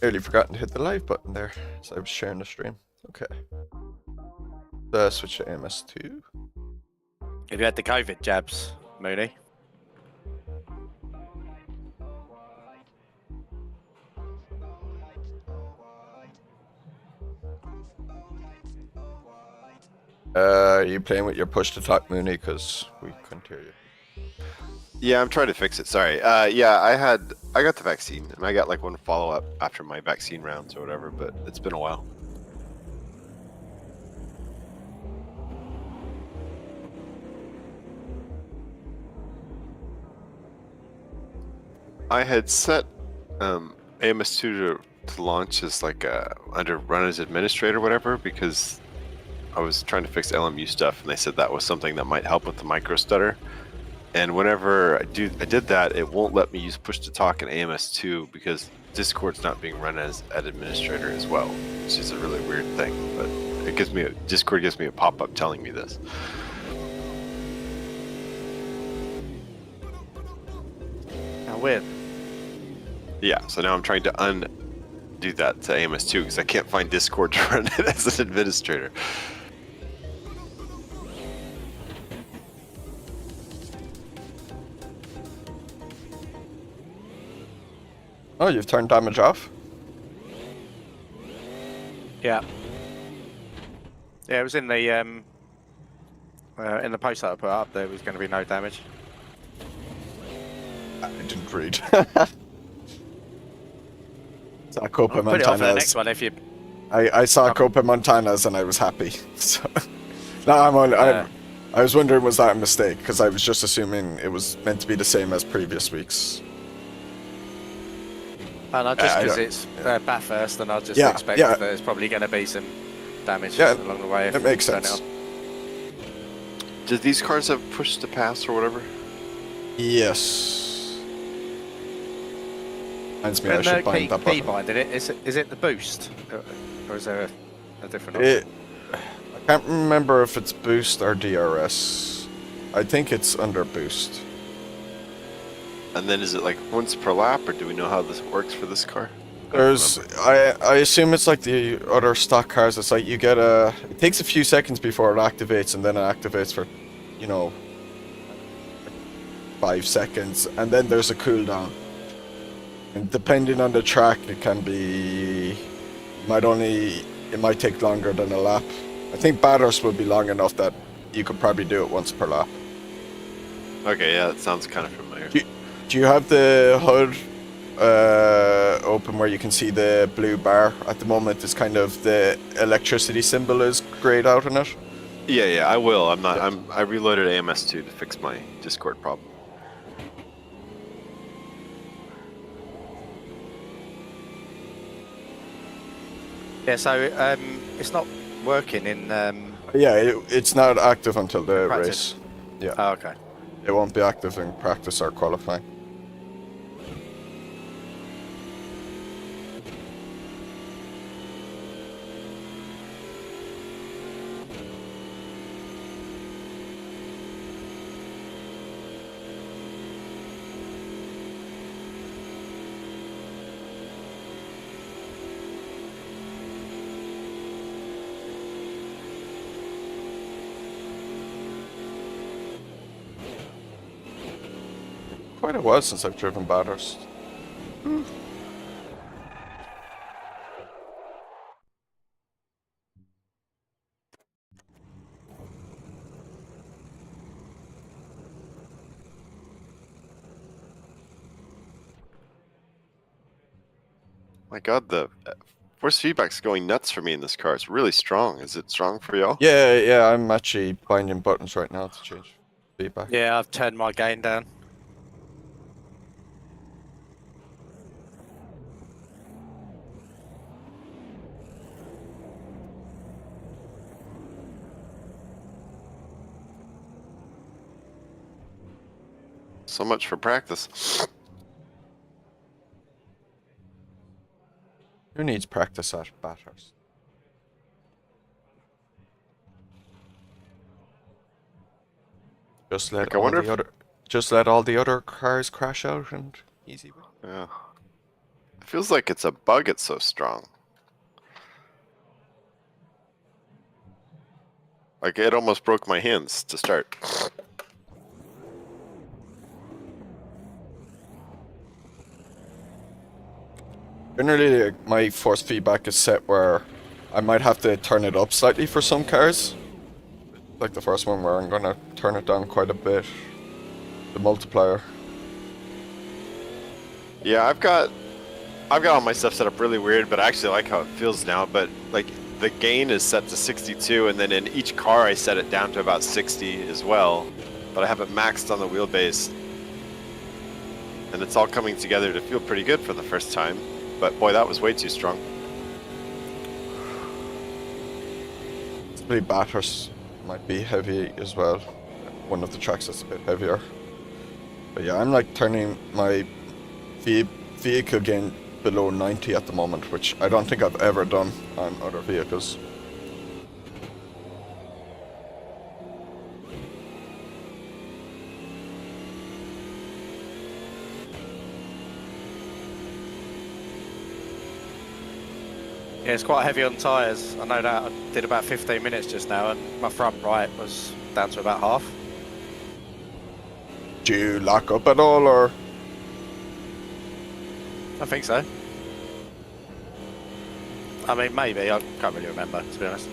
Nearly forgotten to hit the live button there, so I was sharing the stream. Okay. Switch to AMS2. Have you had the COVID jabs, Mooney? Are you playing with your push to talk, Mooney? Because we couldn't hear you. Yeah, I'm trying to fix it. Sorry. Yeah, I got the vaccine, and I got like one follow-up after my vaccine rounds or whatever, but it's been a while. I had set AMS2 to launch as like under run as administrator or whatever, because I was trying to fix LMU stuff, and they said that was something that might help with the micro stutter. And whenever I did that, it won't let me use push to talk in AMS2 because Discord's not being run as an administrator as well, which is a really weird thing. But it gives me Discord gives me a pop-up telling me this. How weird. Yeah, so now I'm trying to undo that to AMS2 because I can't find Discord to run it as an administrator. Oh, you've turned damage off? Yeah. Yeah, it was in the post that I put up. There was going to be no damage. I didn't read. Saw Copa I'll put it on for the next Montana's. one if you. I saw Copa Montana's and I was happy. So, no, I was wondering, was that a mistake? Because I was just assuming it was meant to be the same as previous weeks. And I just because it's Bathurst, and I just expect that there's probably going to be some damage along the way. It makes sense. Do these cars have push to pass or whatever? Yes. Reminds me I should bind that button. Bind in it. Is it the boost, or is there a different option? I can't remember if it's boost or DRS. I think it's under boost. And then is it like once per lap, or do we know how this works for this car? I assume it's like the other stock cars. It's like you get it takes a few seconds before it activates, and then it activates for, 5 seconds, and then there's a cooldown. And depending on the track, it can be, it might take longer than a lap. I think Bathurst would be long enough that you could probably do it once per lap. Okay, yeah, that sounds kind of familiar. Do you have the HUD open where you can see the blue bar? At the moment, it's kind of the electricity symbol is grayed out on it. Yeah, I will. I reloaded AMS2 to fix my Discord problem. Yeah, so it's not working in. Yeah, it's not active until the practice. race. Yeah. Oh, okay. It won't be active in practice or qualifying. Quite a while since I've driven Bathurst. My God, the force feedback's going nuts for me in this car. It's really strong. Is it strong for y'all? Yeah, I'm actually binding buttons right now to change feedback. Yeah, I've turned my gain down. So much for practice. Who needs practice at Bathurst? Just let all the other cars crash out and easy. Yeah. It feels like it's a bug, it's so strong. Like, it almost broke my hands to start. Generally, my force feedback is set where I might have to turn it up slightly for some cars. Like the first one where I'm gonna turn it down quite a bit. The multiplier. Yeah, I've got all my stuff set up really weird, but I actually like how it feels now. But like the gain is set to 62, and then in each car I set it down to about 60 as well. But I have it maxed on the wheelbase, and it's all coming together to feel pretty good for the first time. But boy, that was way too strong. Probably Bathurst might be heavy as well. One of the tracks that's a bit heavier. But yeah, I'm like turning my vehicle gain below 90 at the moment, which I don't think I've ever done on other vehicles. Yeah, it's quite heavy on tyres. I know that. I did about 15 minutes just now, and my front right was down to about half. Do you lock up at all, or? I think so. I mean, maybe. I can't really remember, to be honest.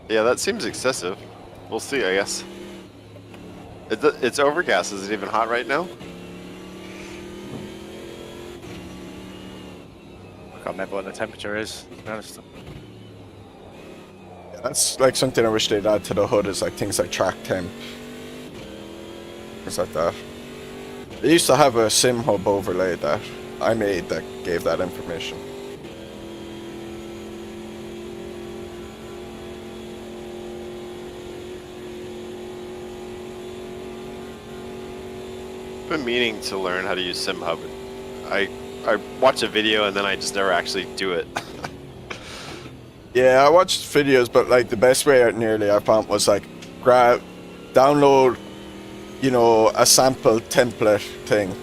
Yeah, that seems excessive. We'll see, I guess. It's overcast. Is it even hot right now? I can't remember what the temperature is, to be honest. Yeah, that's like something I wish they'd add to the hood, is like things like track temp. Things like that. They used to have a sim hub overlay that I made that gave that information. I've been meaning to learn how to use SimHub. I watch a video and then I just never actually do it. Yeah, I watched videos, but like the best way out nearly I found was like download, you know, a sample template thing,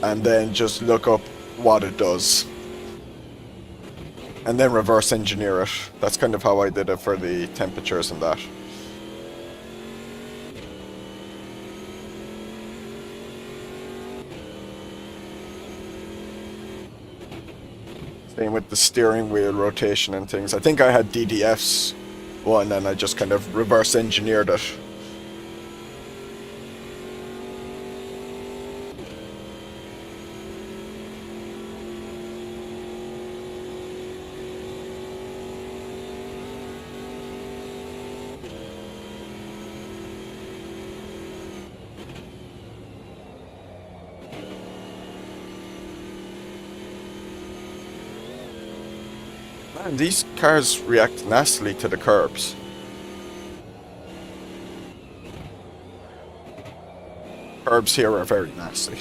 and then just look up what it does, and then reverse engineer it. That's kind of how I did it for the temperatures and that. Same with the steering wheel rotation and things. I think I had DDF's one and I just kind of reverse engineered it. Man, these cars react nastily to the curbs. Curbs here are very nasty.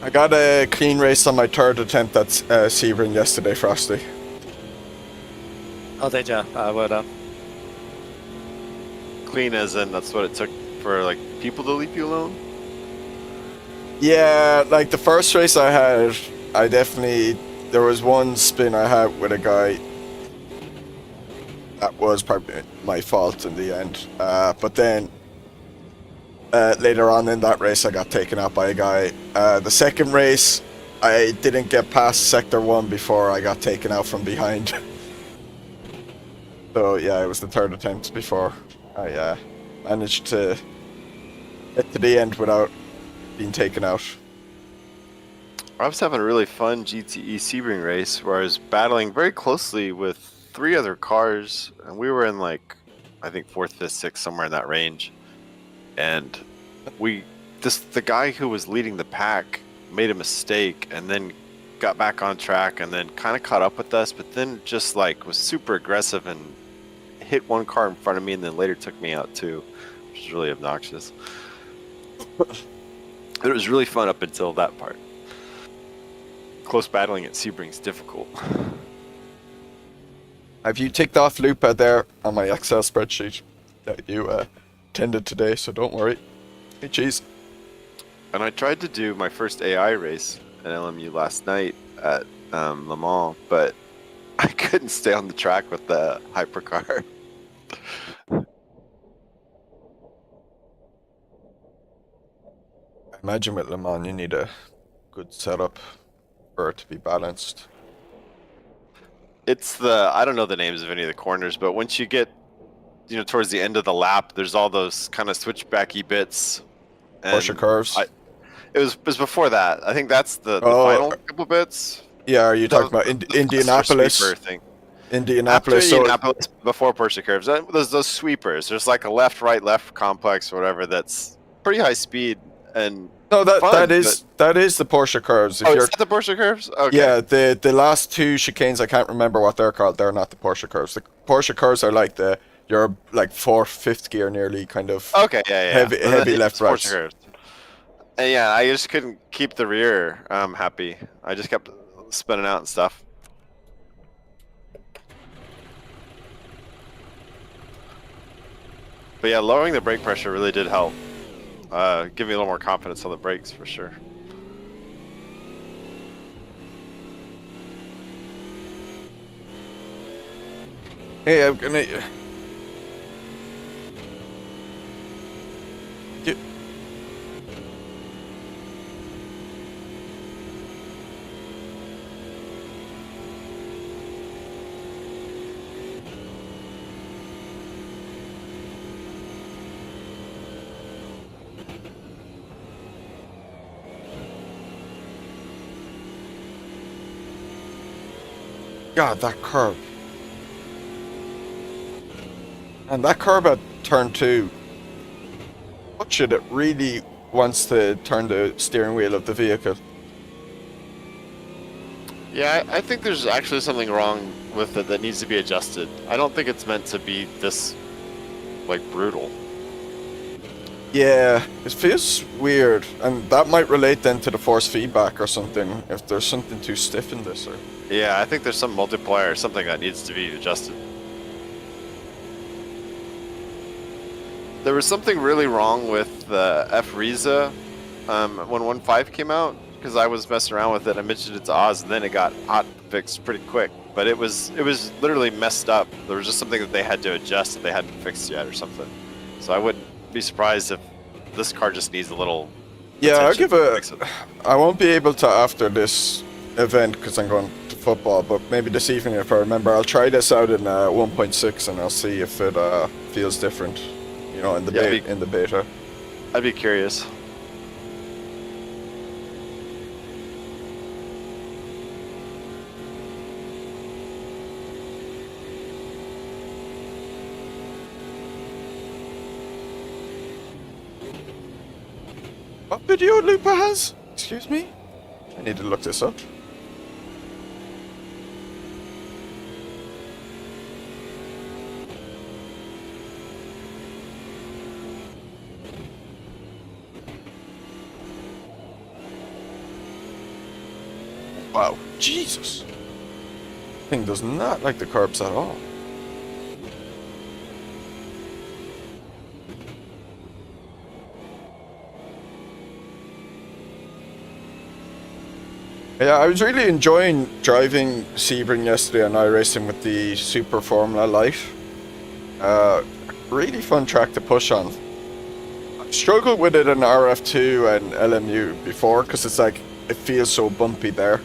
I got a clean race on my third attempt at Sebring yesterday, Frosty. Oh, did ya? Well done. Clean as in that's what it took for like people to leave you alone? Yeah, like the first race I had, there was one spin I had with a guy that was probably my fault in the end. But then later on in that race I got taken out by a guy. The second race I didn't get past sector 1 before I got taken out from behind. So yeah, it was the third attempt before I managed to get to the end without being taken out. I was having a really fun GTE Sebring race where I was battling very closely with 3 other cars, and we were in like, I think 4th, 5th, 6th, somewhere in that range. And the guy who was leading the pack made a mistake and then got back on track and then kind of caught up with us, but then just like was super aggressive and hit one car in front of me and then later took me out too, which is really obnoxious. It was really fun up until that part. Close battling at Sebring's difficult. Have you ticked off Lupa there on my Excel spreadsheet that you attended today, so don't worry. Hey, cheese. And I tried to do my first AI race at LMU last night at Le Mans, but I couldn't stay on the track with the hypercar. I imagine with Le Mans you need a good setup for it to be balanced. It's I don't know the names of any of the corners, but once you get, towards the end of the lap, there's all those kind of switchbacky bits. Porsche curves? It was before that. I think that's the final couple bits. Yeah, are you talking about Indianapolis? Thing. Indianapolis. After Indianapolis, before Porsche curves. There's those sweepers. There's like a left, right, left complex or whatever that's pretty high speed and no, fun, that is the Porsche curves. Is that the Porsche curves? Okay. Yeah, the last 2 chicanes, I can't remember what they're called. They're not the Porsche curves. The Porsche curves are like your like 4th, 5th gear nearly kind of. Okay, yeah. Heavy left, right. Porsche curves. And yeah, I just couldn't keep the rear happy. I just kept spinning out and stuff. But yeah, lowering the brake pressure really did help. Give me a little more confidence on the brakes for sure. Hey, I'm gonna. God, that curve. And that curve at turn 2. What should it really wants to turn the steering wheel of the vehicle? Yeah, I think there's actually something wrong with it that needs to be adjusted. I don't think it's meant to be this, like, brutal. Yeah, it feels weird. And that might relate then to the force feedback or something, if there's something too stiff in this or... Yeah, I think there's some multiplier or something that needs to be adjusted. There was something really wrong with the F-Reza when 1.5 came out, because I was messing around with it. I mentioned it to Oz, and then it got hot fixed pretty quick. But it was literally messed up. There was just something that they had to adjust that they hadn't fixed yet or something. So I wouldn't be surprised if this car just needs a little... Yeah, I won't be able to after this event because I'm going to football, but maybe this evening if I remember, I'll try this out in 1.6 and I'll see if it feels different, in the beta. I'd be curious. What video Lupa has? Excuse me? I need to look this up. Wow, Jesus. Thing does not like the curbs at all. Yeah, I was really enjoying driving Sebring yesterday on iRacing with the Super Formula Light. Really fun track to push on. I struggled with it in RF2 and LMU before because it's like, it feels so bumpy there.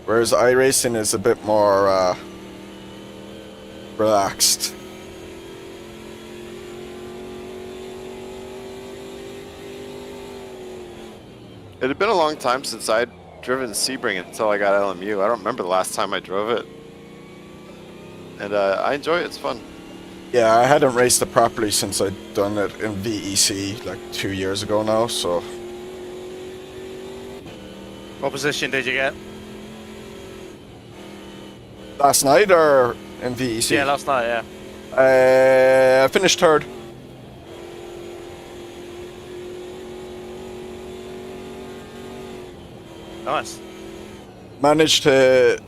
Whereas iRacing is a bit more relaxed. It had been a long time since I'd driven Sebring until I got LMU. I don't remember the last time I drove it. And I enjoy it, it's fun. Yeah, I hadn't raced it properly since I'd done it in VEC like 2 years ago now, so... What position did you get? Last night or in VEC? Yeah, last night, yeah. I finished third. Nice. Managed to...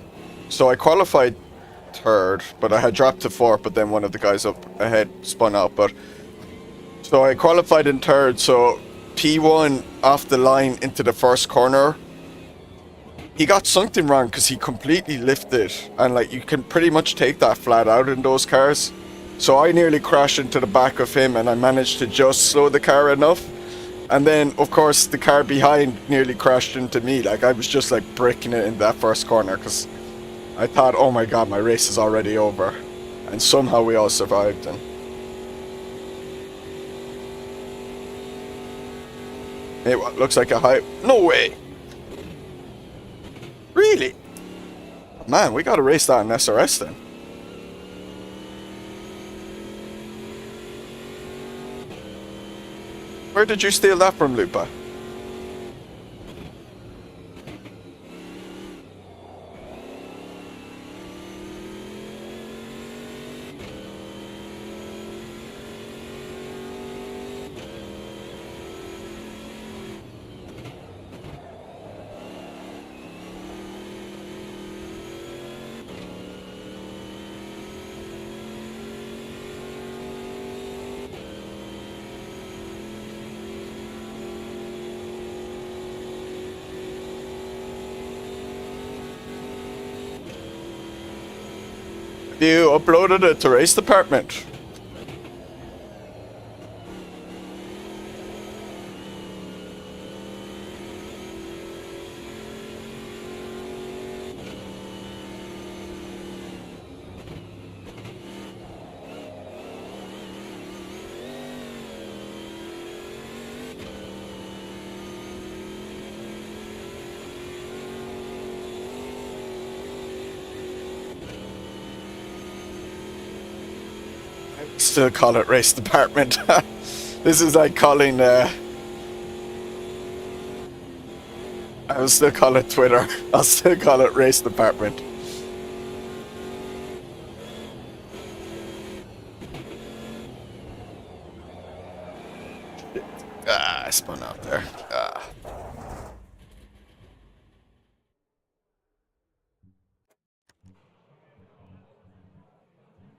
So I qualified third, but I had dropped to fourth, but then one of the guys up ahead spun out, but... So I qualified in third, so P1 off the line into the first corner. He got something wrong because he completely lifted, and like you can pretty much take that flat out in those cars. So I nearly crashed into the back of him, and I managed to just slow the car enough. And then, of course, the car behind nearly crashed into me. Like, I was just, like, breaking it in that first corner because I thought, oh my god, my race is already over. And somehow we all survived. And hey, what looks like a high... No way! Really? Man, we gotta race that in SRS then. Where did you steal that from, Lupa? You uploaded it to race department. Still call it race department. This is like calling I will still call it Twitter. I'll still call it race department. Shit. I spun out there.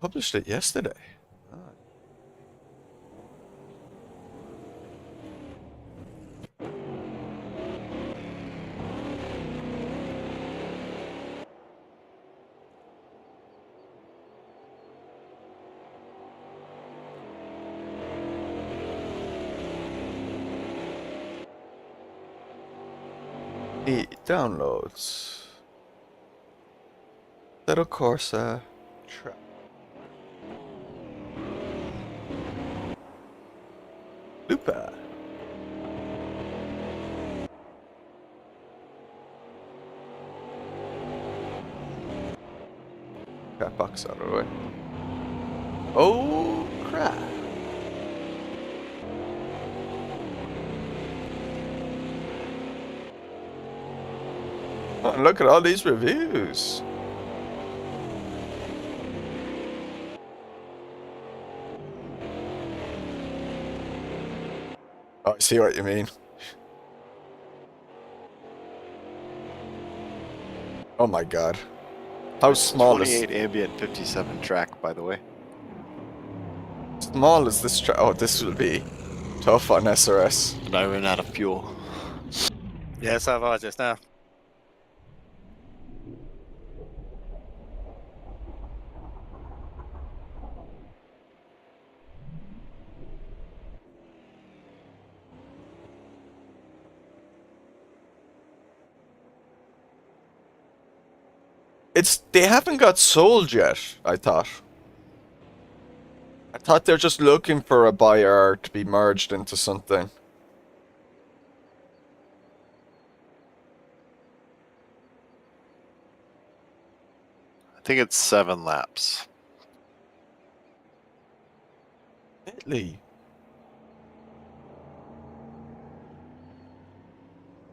Published it yesterday. Downloads. Little Corsa track. Lupa. Cat box out of the way. Oh crap. Oh, and look at all these reviews. Oh, I see what you mean. Oh my god. How small is... 28 ambient, 57 track, by the way. Small is this track? Oh, this will be tough on SRS. And I ran out of fuel. Yeah, so have I just now. they haven't got sold yet, I thought. I thought they're just looking for a buyer to be merged into something. I think it's 7 laps. Really?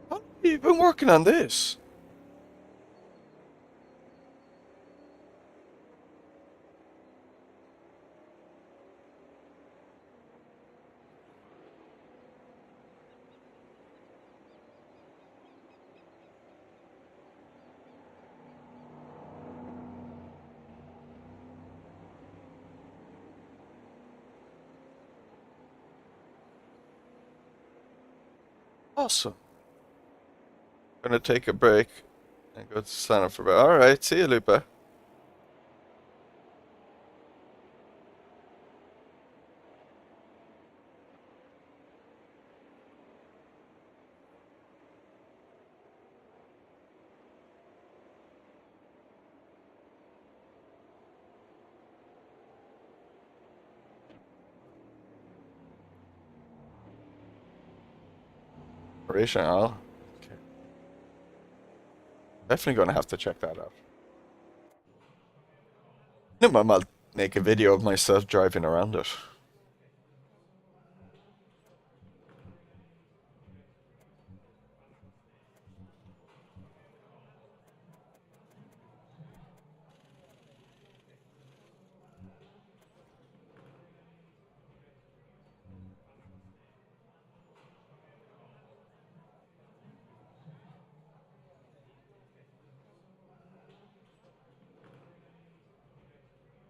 How long have you been working on this? Awesome. Gonna take a break and go to Santa for a bit. Alright, see you, Lupa. Operational. Okay. Definitely gonna have to check that out. Minimum, I'll make a video of myself driving around it.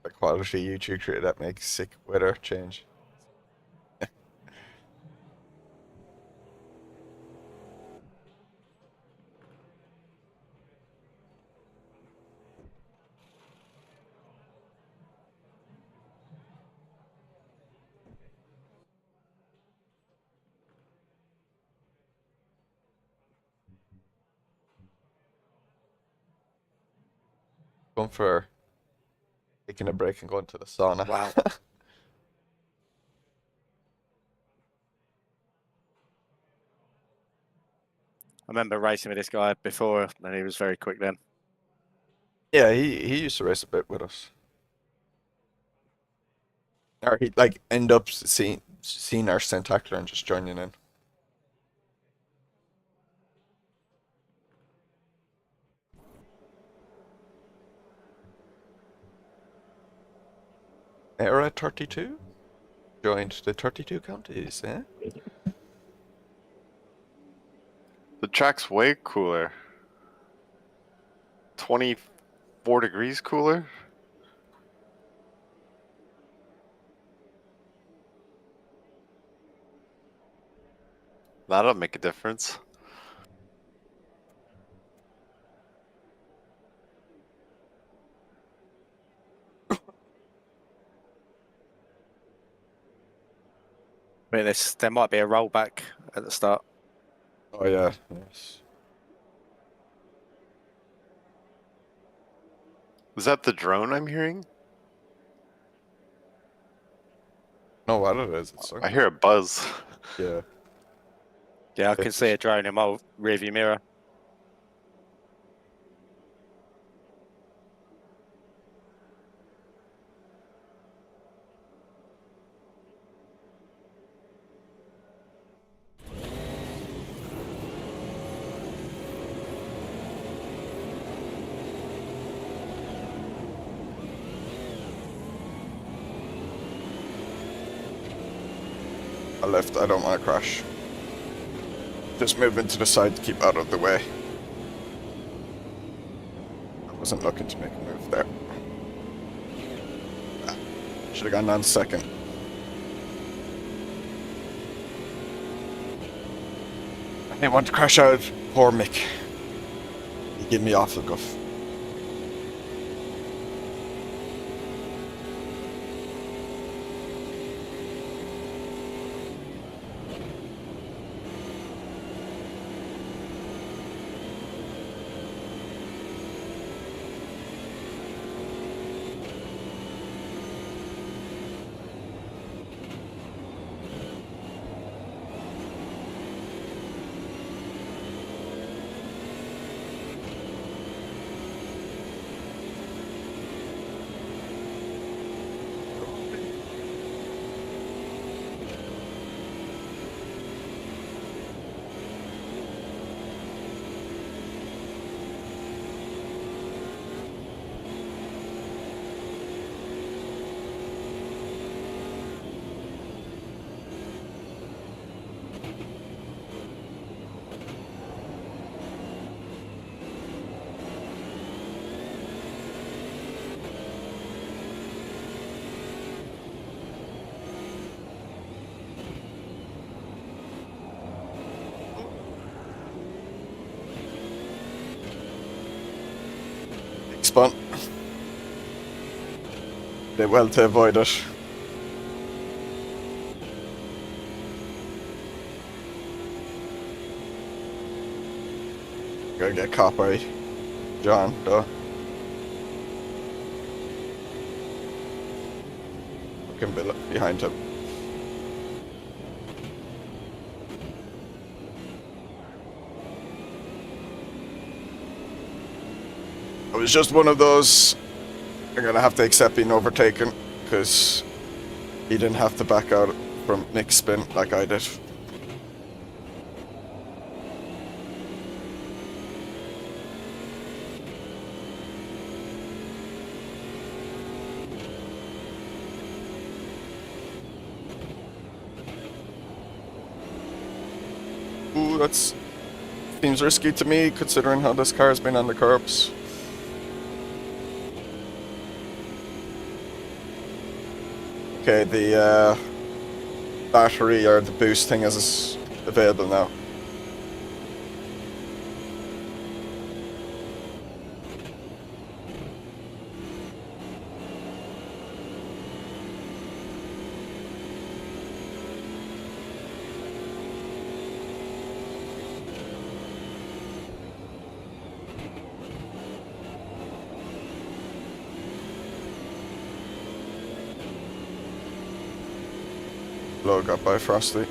A quality YouTube creator that makes sick weather change. Going for taking a break and going to the sauna. Wow. I remember racing with this guy before, and he was very quick then. Yeah, he used to race a bit with us. Or he'd like end up seeing our Sendtacular and just joining in. Era 32? Joined the 32 counties, eh? The track's way cooler. 24 degrees cooler? That'll make a difference. But there might be a rollback at the start. Oh yeah, yes. Is that the drone I'm hearing? No, what it is. It's I hear a buzz. yeah. Yeah, I can see a drone in my rearview mirror. I left. I don't want to crash. Just moving to the side to keep out of the way. I wasn't looking to make a move there. Should have gone on second. I didn't want to crash out. Poor Mick. He gave me awful guff. spun. Did well to avoid it. Gotta get caught by John, though. Fucking behind him. It was just one of those. I'm gonna have to accept being overtaken because he didn't have to back out from Nick's spin like I did. Ooh, that seems risky to me considering how this car has been on the curbs. Okay, the battery or the boost thing is available now. Blow got by Frosty.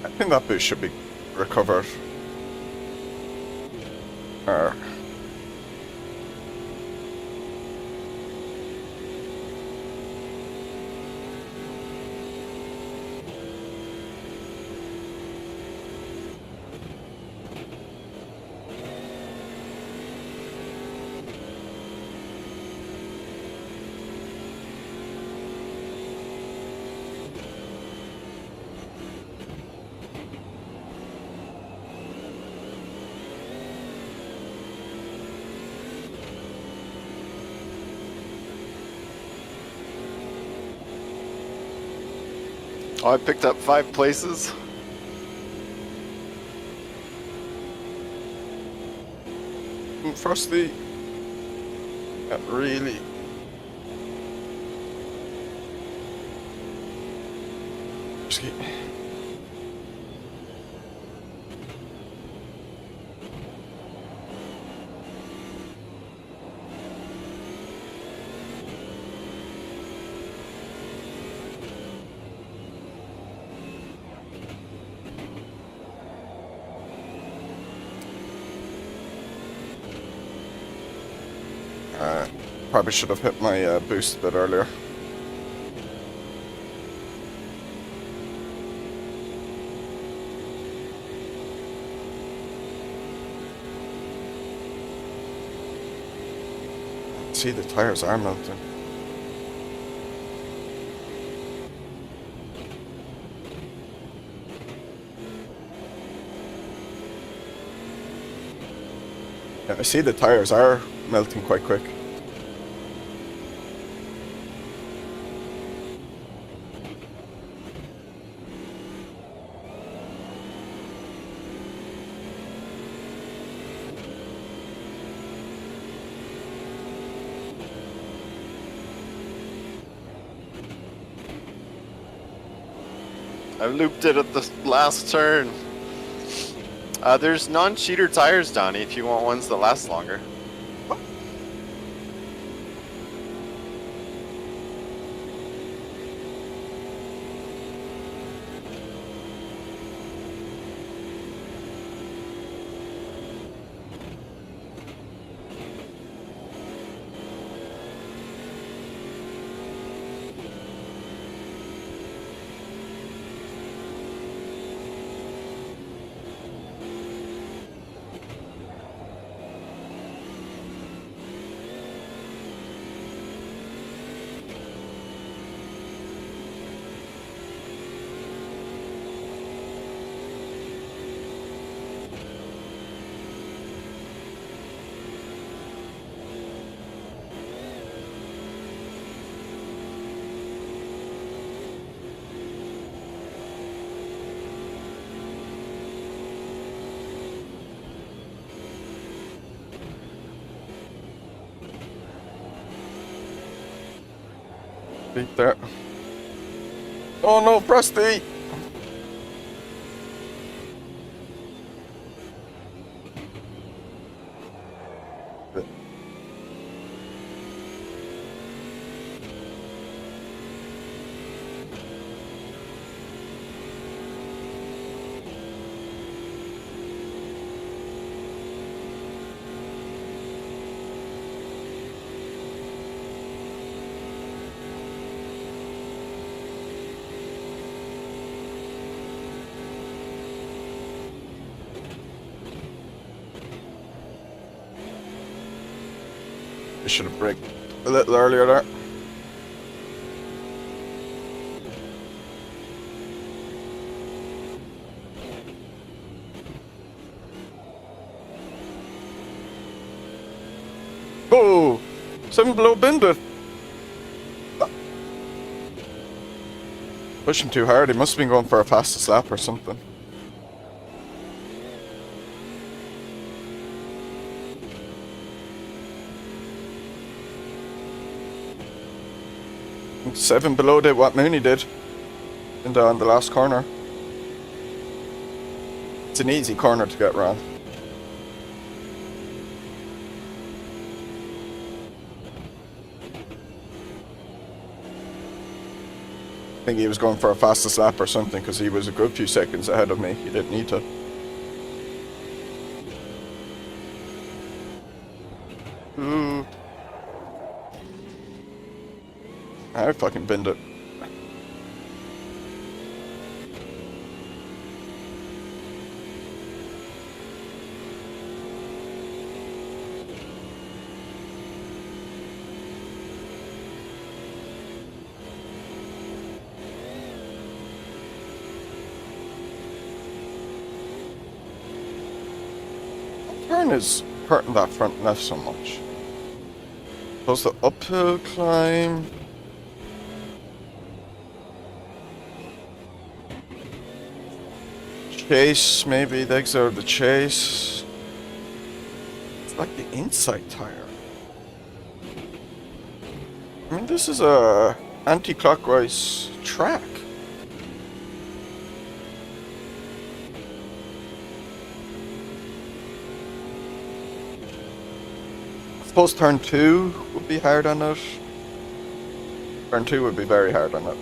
I think that boost should be recovered. Or Oh, I picked up 5 places. Frosty. Not really. Risky. Probably should have hit my boost a bit earlier. See, the tires are melting. Yeah, I see the tires are melting quite quick. I looped it at the last turn. There's non-cheater tires, Donnie, if you want ones that last longer. Beat there. Oh no, Frosty! I should have braked a little earlier there. Oh! 7 below bender. Pushing too hard. He must have been going for a fastest lap or something. Seven below did what Mooney did on the last corner. It's an easy corner to get around. I think he was going for a fastest lap or something because he was a good few seconds ahead of me. He didn't need to. Ooh. I fucking binned it. Turn is hurting that front left so much. Suppose the uphill climb. Chase, maybe the exit of the chase. It's like the inside tire. I mean, this is a anti-clockwise track. I suppose turn 2 would be hard on it. Turn 2 would be very hard on it.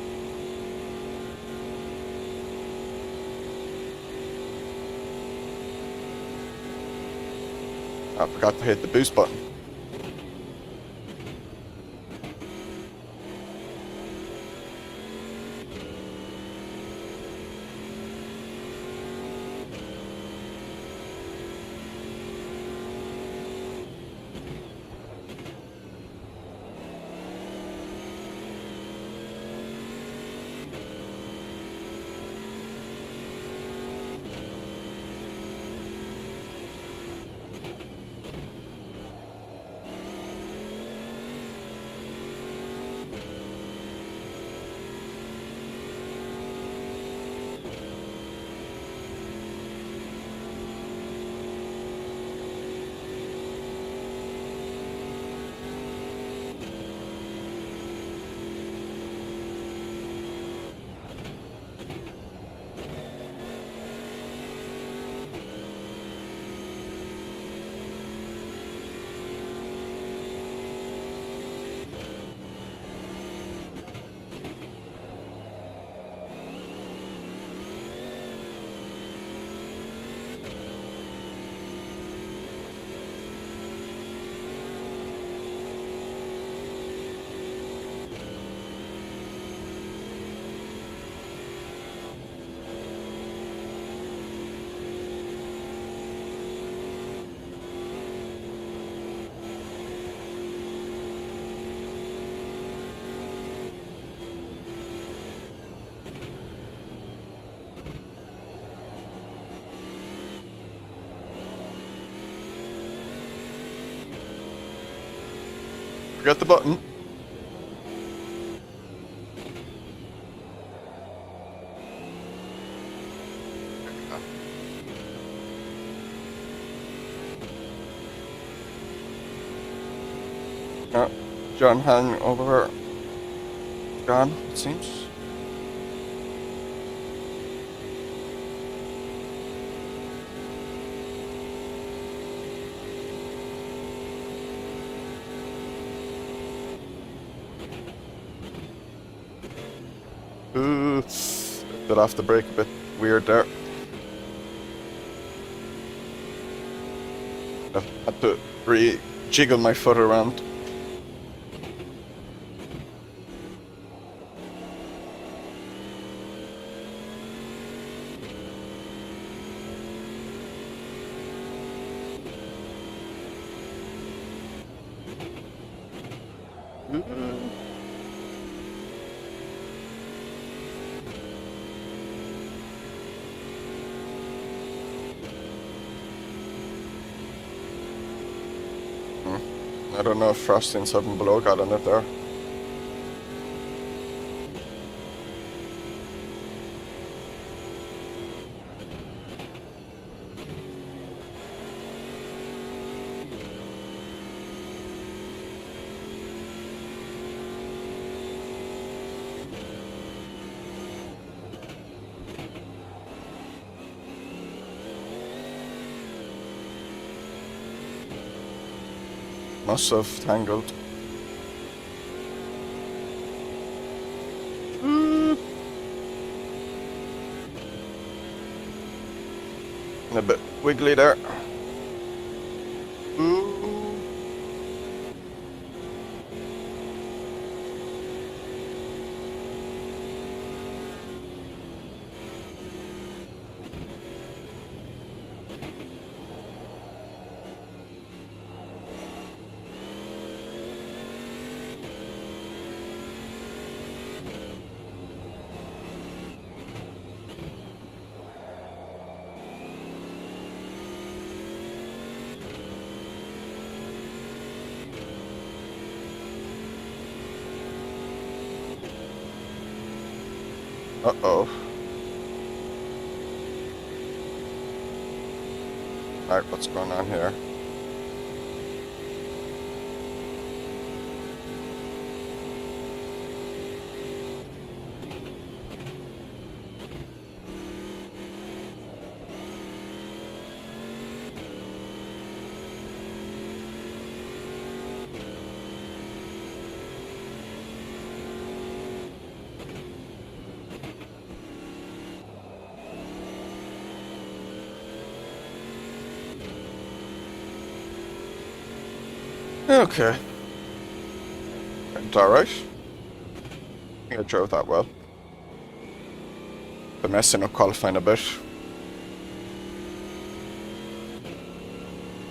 I forgot to hit the boost button. Forget the button. John Han over. Gone, it seems. Ooh, bit off the brake, a bit weird there. I had to re-jiggle my foot around. I don't know if Frosty and 7 Below got on it there. Must have tangled. A bit wiggly there. Uh-oh. Alright, what's going on here? Okay. It's alright. I think I drove that well. Been messing up qualifying a bit.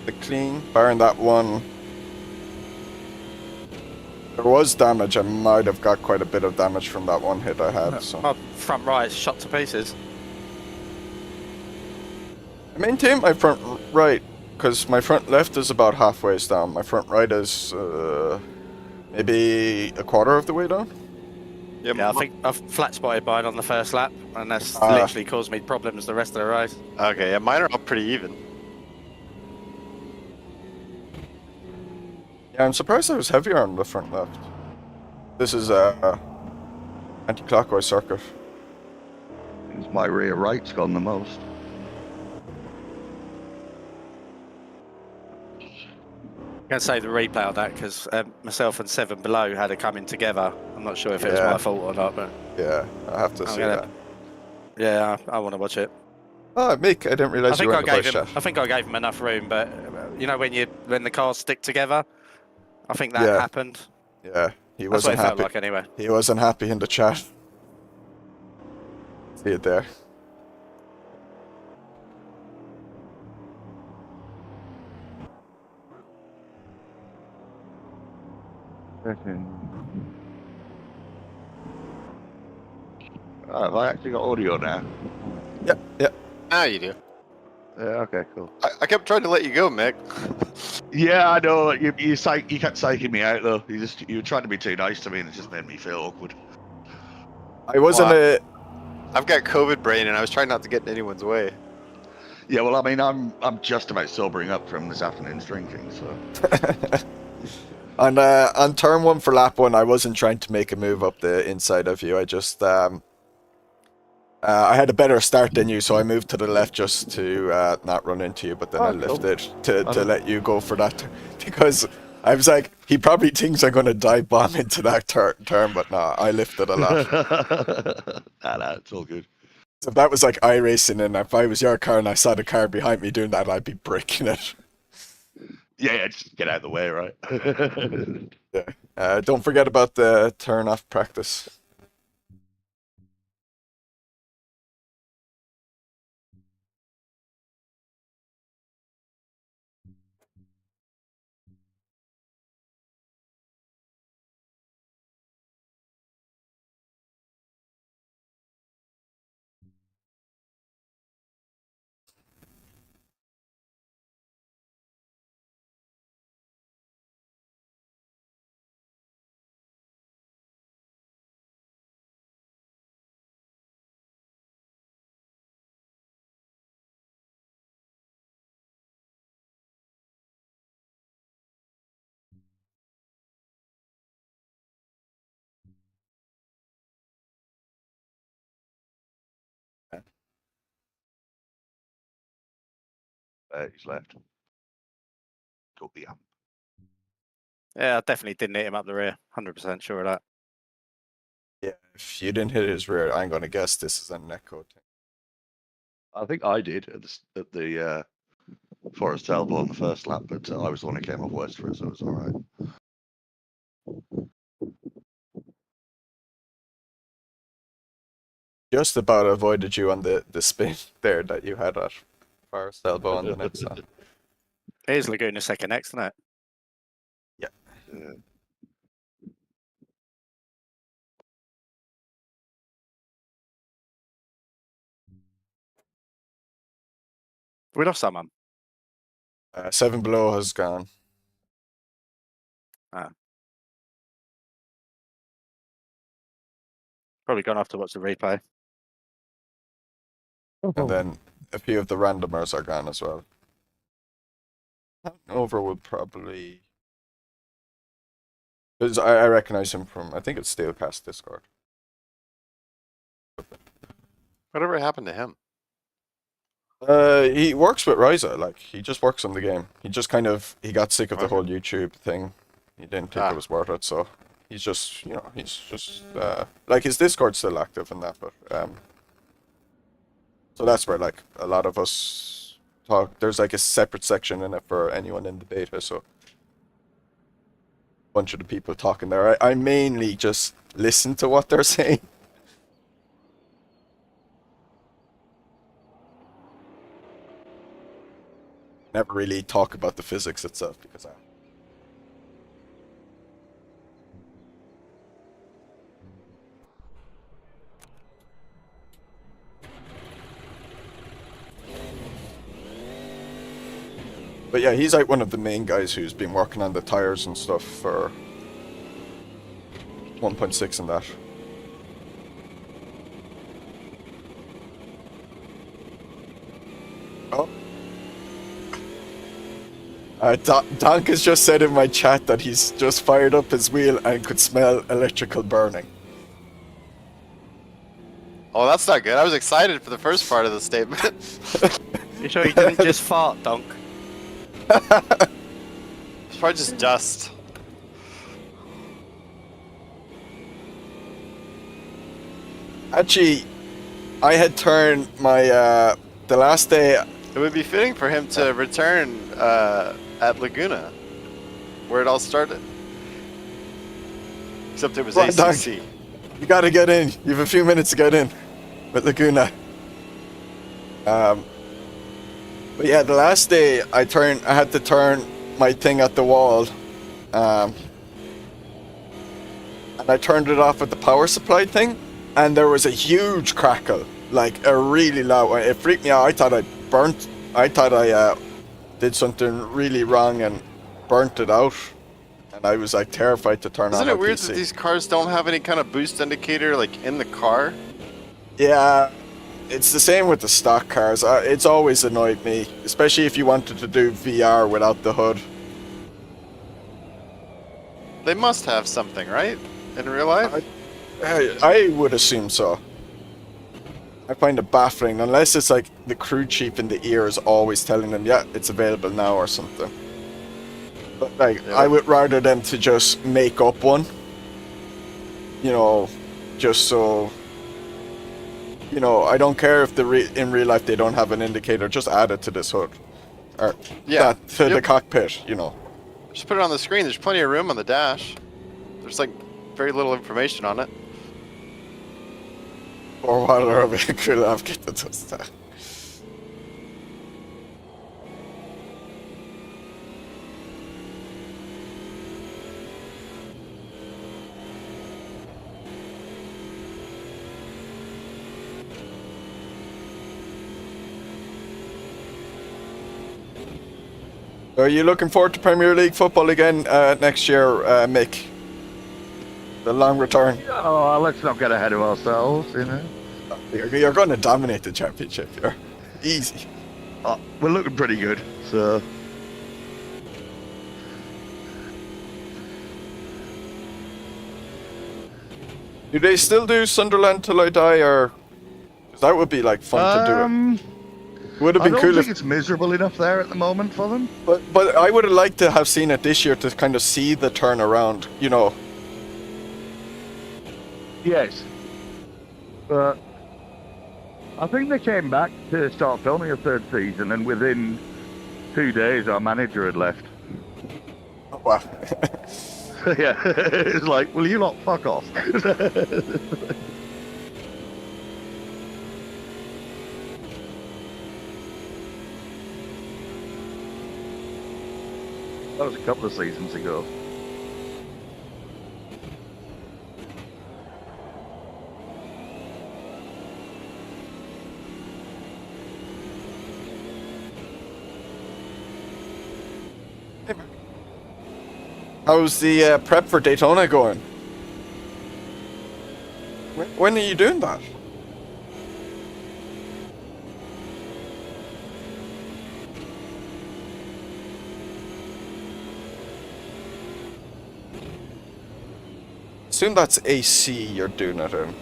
The clean, barring that one. There was damage. I might have got quite a bit of damage from that one hit I had. So. My front right is shot to pieces. I maintain my front right. Because my front left is about halfway down. My front right is maybe a quarter of the way down. Yeah, I think I've flat spotted mine on the first lap, and that's literally caused me problems the rest of the race. Okay, yeah, mine are all pretty even. Yeah, I'm surprised I was heavier on the front left. This is a anti-clockwise circuit. It's my rear right's gone the most. I'm going to say the replay on that because myself and 7 Below had it coming together. I'm not sure if it was my fault or not, but yeah, I have to see that. Yeah, I want to watch it. Oh, Mick, I didn't realise you were in the voice chat. I think I gave him enough room, but you know when the cars stick together, I think that happened. Yeah, he That's what wasn't it happy. felt like anyway. He wasn't happy in the chat. See it there. Have I actually got audio now? Yeah. Ah, you do. Yeah, okay, cool. I kept trying to let you go, Mick. Yeah, I know. You kept psyching me out though. You were trying to be too nice to me, and it just made me feel awkward. I wasn't Well, I've got COVID brain, and I was trying not to get in anyone's way. Yeah, well, I mean, I'm just about sobering up from this afternoon's drinking, so. on turn 1 for lap 1, I wasn't trying to make a move up the inside of you. I just I had a better start than you, so I moved to the left just to not run into you, but then I Cool. lifted to let you go for that because I was like, he probably thinks I'm going to dive bomb into that turn, but no, I lifted a lot. Nah, it's all good. So if that was like iRacing, and if I was your car and I saw the car behind me doing that, I'd be breaking it. Yeah, just get out of the way, right? Yeah. Don't forget about the turn off practice. He's left. Go the amp. Yeah, I definitely didn't hit him up the rear. 100% sure of that. Yeah, if you didn't hit his rear, I'm going to guess this is a netcode thing. I think I did at the Forest Elbow on the first lap, but I was the one who came off west for it, so it was all right. Just about avoided you on the spin there that you had at Forest Elbow on the next lap. Here's Laguna Seca next, isn't it? Yeah. We lost someone. 7 Below has gone. Probably gone off to watch the replay. And then a few of the randomers are gone as well. Over will probably... Because I recognize him from, I think it's Steelcast Discord. Whatever happened to him? He works with Ryza, like, he just works on the game. He just kind of, he got sick of the Okay. whole YouTube thing. He didn't think it was worth it, so he's just, he's just, like, his Discord's still active and that, but, so that's where, like, a lot of us talk. There's, like, a separate section in it for anyone in the beta, so a bunch of the people talking there. I mainly just listen to what they're saying. Never really talk about the physics itself because But yeah, he's like one of the main guys who's been working on the tires and stuff for 1.6 and that. Oh. Donk has just said in my chat that he's just fired up his wheel and could smell electrical burning. Oh, that's not good. I was excited for the first part of the statement. You sure you didn't just fart, Donk? It's probably just dust. Actually, I had turned my, the last day... It would be fitting for him to return at Laguna, where it all started. Except it was Come on, Donk. ACC. You gotta get in. You have a few minutes to get in with Laguna. But yeah, the last day I had to turn my thing at the wall. And I turned it off at the power supply thing, and there was a huge crackle, like a really loud one. It freaked me out. I thought I burnt. I thought I did something really wrong, and burnt it out, and I was like terrified to turn Isn't on it my weird PC. that these cars don't have any kind of boost indicator like in the car? Yeah, it's the same with the stock cars. It's always annoyed me, especially if you wanted to do VR without the hood. They must have something, right? In real life? I would assume so. I find it baffling, unless it's like the crew chief in the ear is always telling them, yeah, it's available now or something. But like, Yeah. I would rather them to just make up one. You know, just so... You know, I don't care if in real life they don't have an indicator, just add it to this hood. Or Yeah. to the Yep. cockpit, you know. Just put it on the screen. There's plenty of room on the dash. There's like very little information on it. Or what are we could have get the dust down. Are you looking forward to Premier League football again next year, Mick? The long return. Oh, let's not get ahead of ourselves, you know. You're going to dominate the championship here. Easy. Oh, we're looking pretty good, so... Do they still do Sunderland Till I Die, or... 'cause that would be like fun to do it. Would have I been don't cool think if... it's miserable enough there at the moment for them. But I would have liked to have seen it this year to kind of see the turnaround, you know. Yes. But I think they came back to start filming a third season, and within 2 days our manager had left. Wow. Yeah, it's like, will you lot fuck off? That was a couple of seasons ago. How's the prep for Daytona going? When are you doing that? Assume that's AC you're doing it in.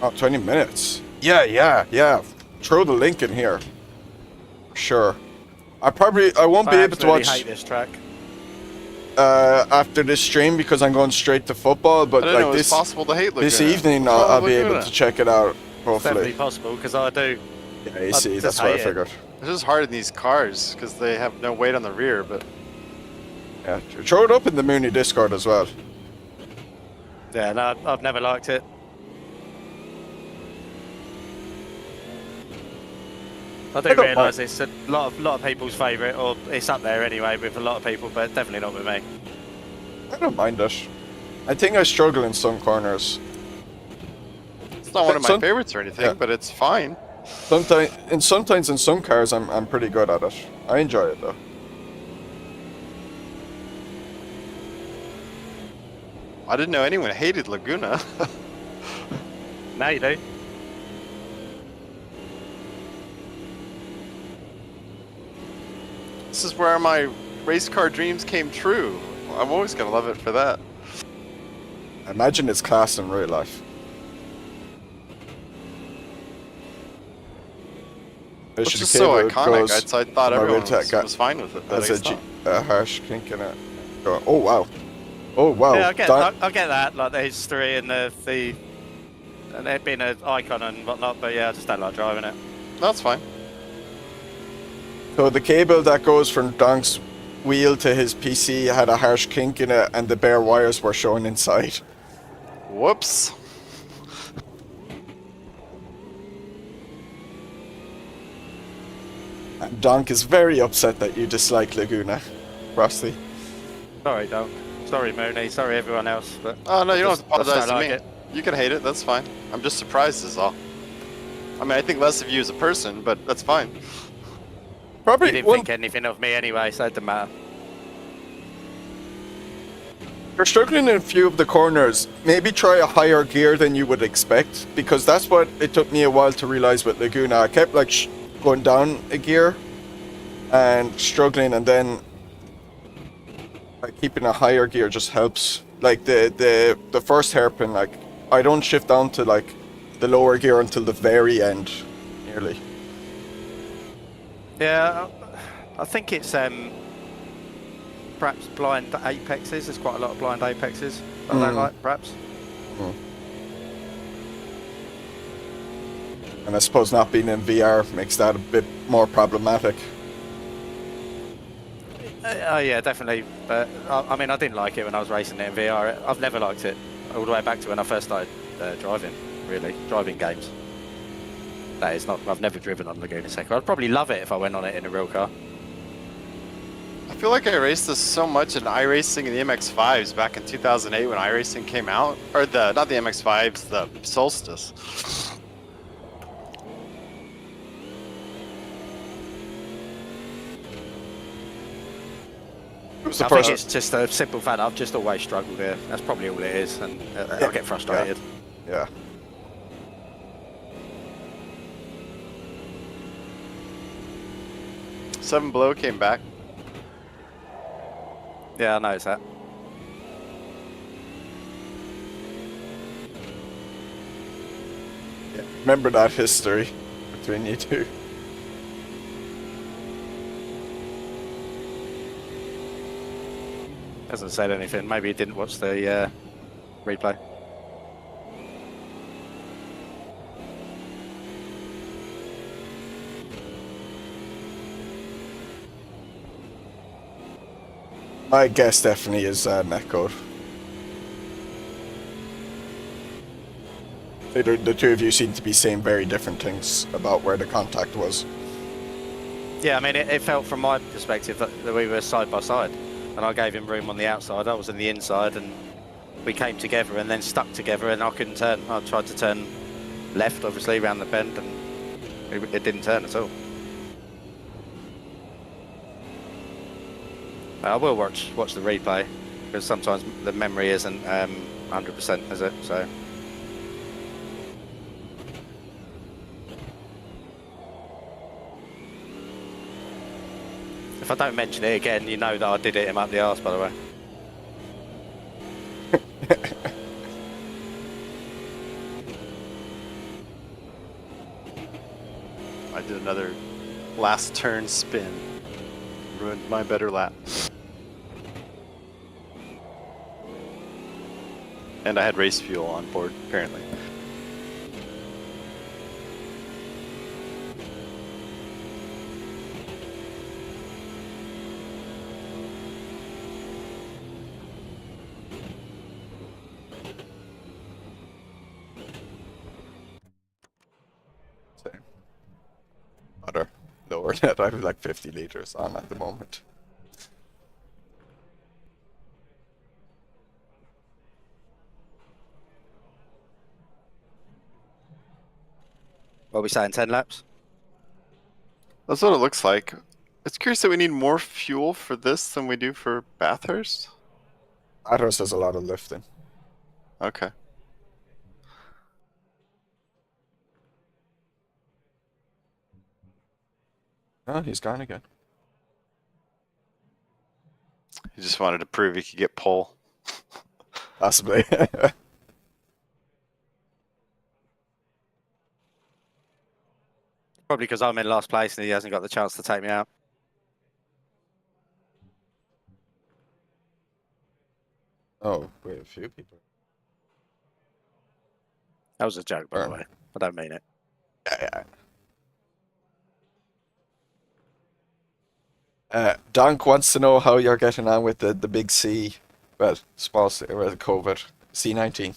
Oh, 20 minutes. Yeah. Throw the link in here. Sure. I won't be able to watch hate this track. after this stream because I'm going straight to football, but I didn't know like it was possible to hate Laguna. this evening What's wrong I'll with be able Laguna? to check it out, It's hopefully. definitely possible because I do. Yeah, AC, just that's what I hate it. figured. It's just hard in these cars because they have no weight on the rear, but Yeah, throw it up in the Mooney Discord as well. Yeah, no, I've never liked it. I do I don't realise it's a lot of people's favourite, or it's up there anyway with a lot of people, but definitely not with me. I don't mind it. I think I struggle in some corners. it's not one of my Some- favorites or anything, yeah. but it's fine. Sometimes in some cars I'm pretty good at it. I enjoy it though. I didn't know anyone hated Laguna. Now you do. This is where my race car dreams came true. I'm always gonna love it for that. I imagine it's class in real life. Which is so iconic. I thought everyone was fine with it, but Has I a, guess not. a harsh kink in it. Oh wow. Oh wow. Yeah, I get that, like the history and the and it being an icon and whatnot, but yeah, I just don't like driving it. That's fine. So the cable that goes from Donk's wheel to his PC had a harsh kink in it, and the bare wires were showing inside. Whoops. And Donk is very upset that you dislike Laguna, Frosty. Sorry, Dunk. Sorry, Mooney. Sorry, everyone else. But Oh no, you don't have to I just apologize to don't me. like it. You can hate it. That's fine. I'm just surprised, is all. I mean, I think less of you as a person, but that's fine. You Probably didn't one. think anything of me anyway, so it doesn't matter. You're struggling in a few of the corners. Maybe try a higher gear than you would expect, because that's what it took me a while to realize with Laguna. I kept like going down a gear and struggling, and then like keeping a higher gear just helps. Like the first hairpin, like I don't shift down to like the lower gear until the very end, nearly. Yeah, I think it's perhaps blind apexes. There's quite a lot of blind apexes that I don't like, perhaps. And I suppose not being in VR makes that a bit more problematic. Oh yeah, definitely. But I mean, I didn't like it when I was racing it in VR. I've never liked it all the way back to when I first started driving. Really, driving games. That is not. I've never driven on Laguna Seca. I'd probably love it if I went on it in a real car. I feel like I raced this so much in iRacing and the MX-5s back in 2008 when iRacing came out. Or not the MX-5s, the Solstice. I think it's just a simple fact that I've just always struggled here. That's probably all it is, and I get frustrated. Yeah. Seven Below came back. Yeah, I noticed that. Yeah. Remember that history between you two. Hasn't said anything. Maybe he didn't watch the replay. My guess definitely is netcode. The two of you seem to be saying very different things about where the contact was. Yeah, I mean, it felt from my perspective that we were side by side, and I gave him room on the outside. I was in the inside, and we came together and then stuck together, and I couldn't turn. I tried to turn left, obviously, around the bend, and it didn't turn at all. I will watch the replay, because sometimes the memory isn't 100%, is it? So. If I don't mention it again, you know that I did hit him up the arse, by the way. I did another last turn spin. Ruined my better lap. And I had race fuel on board, apparently. Same. Other lower net. I have like 50 liters on at the moment. What are we saying, 10 laps? That's what it looks like. It's curious that we need more fuel for this than we do for Bathurst. Bathurst has a lot of lifting. Okay. Oh, he's gone again. He just wanted to prove he could get pole. Possibly. Probably because I'm in last place and he hasn't got the chance to take me out. Oh, wait, a few people. That was a joke, by the Sure. way. I don't mean it. Yeah. Donk wants to know how you're getting on with the big C, well, small C, or COVID, C19.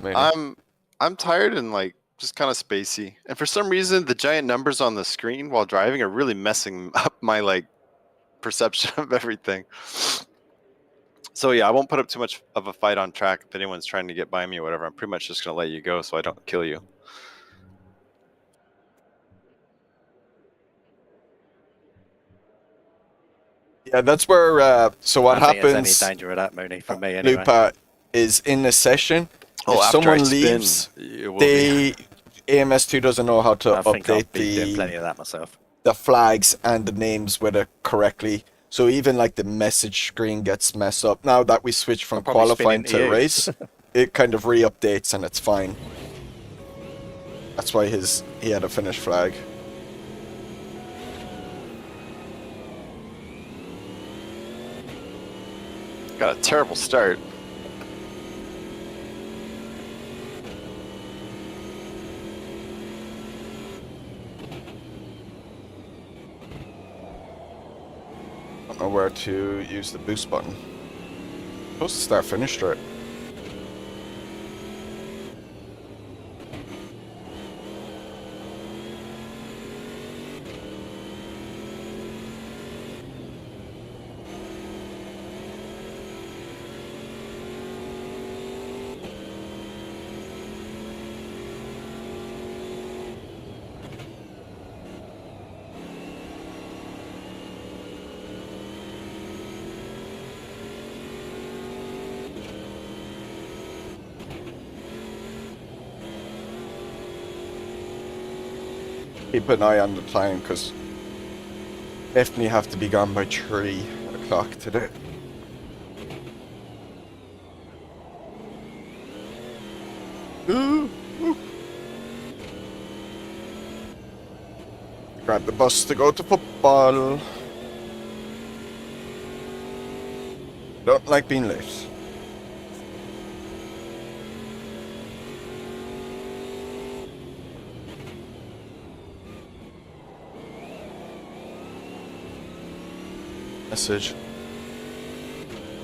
Mooney. I'm tired and like just kind of spacey. And for some reason, the giant numbers on the screen while driving are really messing up my like perception of everything. So yeah, I won't put up too much of a fight on track if anyone's trying to get by me or whatever. I'm pretty much just gonna let you go so I don't kill you. Yeah, that's where. So what I think there's any happens, danger of that, Mooney, from me anyway. Lupa, is in the session. Oh, if after someone I spin, leaves, it will be. AMS2 doesn't know how to I think I'll update be doing plenty of that myself. the flags and the names with it correctly. So even like the message screen gets messed up. Now that we switch from I'll probably spin qualifying into to you. race, it kind of re-updates and it's fine. That's why he had a finish flag. Got a terrible start. I don't know where to use the boost button. Supposed to start finish straight. Keep an eye on the time because definitely have to be gone by 3 o'clock today. Grab the bus to go to football. Don't like being late. Message.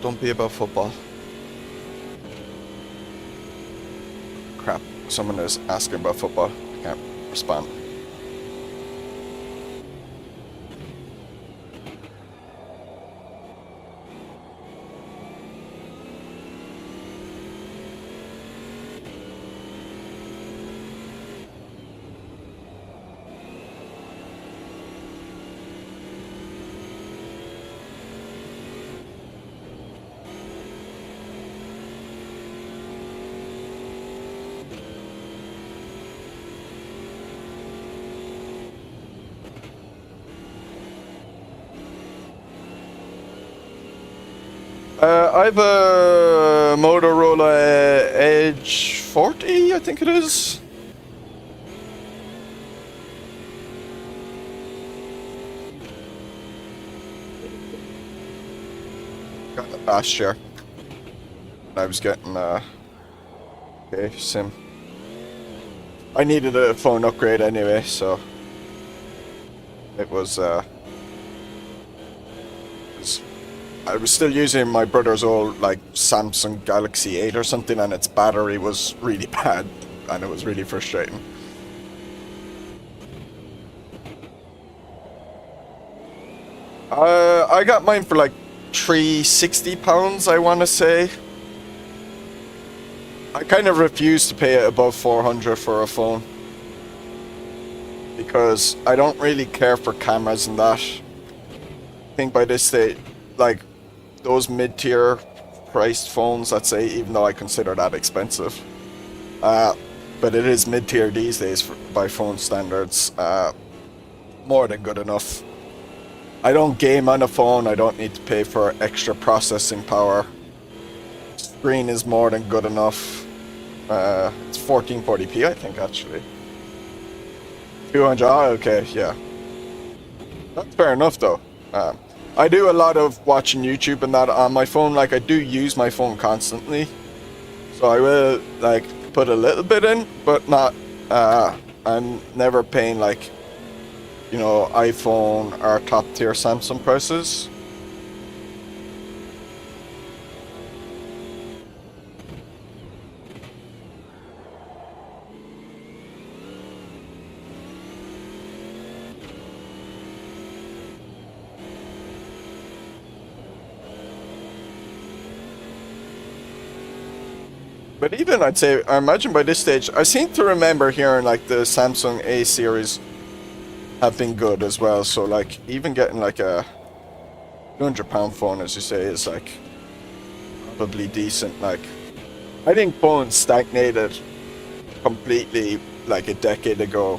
Don't be about football. Crap. Someone is asking about football. I can't respond. I have a Motorola Edge 40, I think it is. Got it last year. I was getting okay, sim. I needed a phone upgrade anyway, so it was I was still using my brother's old like Samsung Galaxy 8 or something, and its battery was really bad, and it was really frustrating. I got mine for like £360, I want to say. I kind of refuse to pay it above 400 for a phone because I don't really care for cameras and that. I think by this stage, like those mid-tier priced phones, I'd say, even though I consider that expensive, but it is mid-tier these days by phone standards. More than good enough. I don't game on a phone. I don't need to pay for extra processing power. Screen is more than good enough. It's 1440p, I think, actually. 200. Oh, okay, yeah. That's fair enough, though. I do a lot of watching YouTube and that on my phone. Like, I do use my phone constantly, so I will like put a little bit in, but not. I'm never paying like, you know, iPhone or top tier Samsung prices. But even I'd say, I imagine by this stage, I seem to remember hearing like the Samsung A series have been good as well. So like even getting like a £200 phone, as you say, is like probably decent. Like I think phones stagnated completely like a decade ago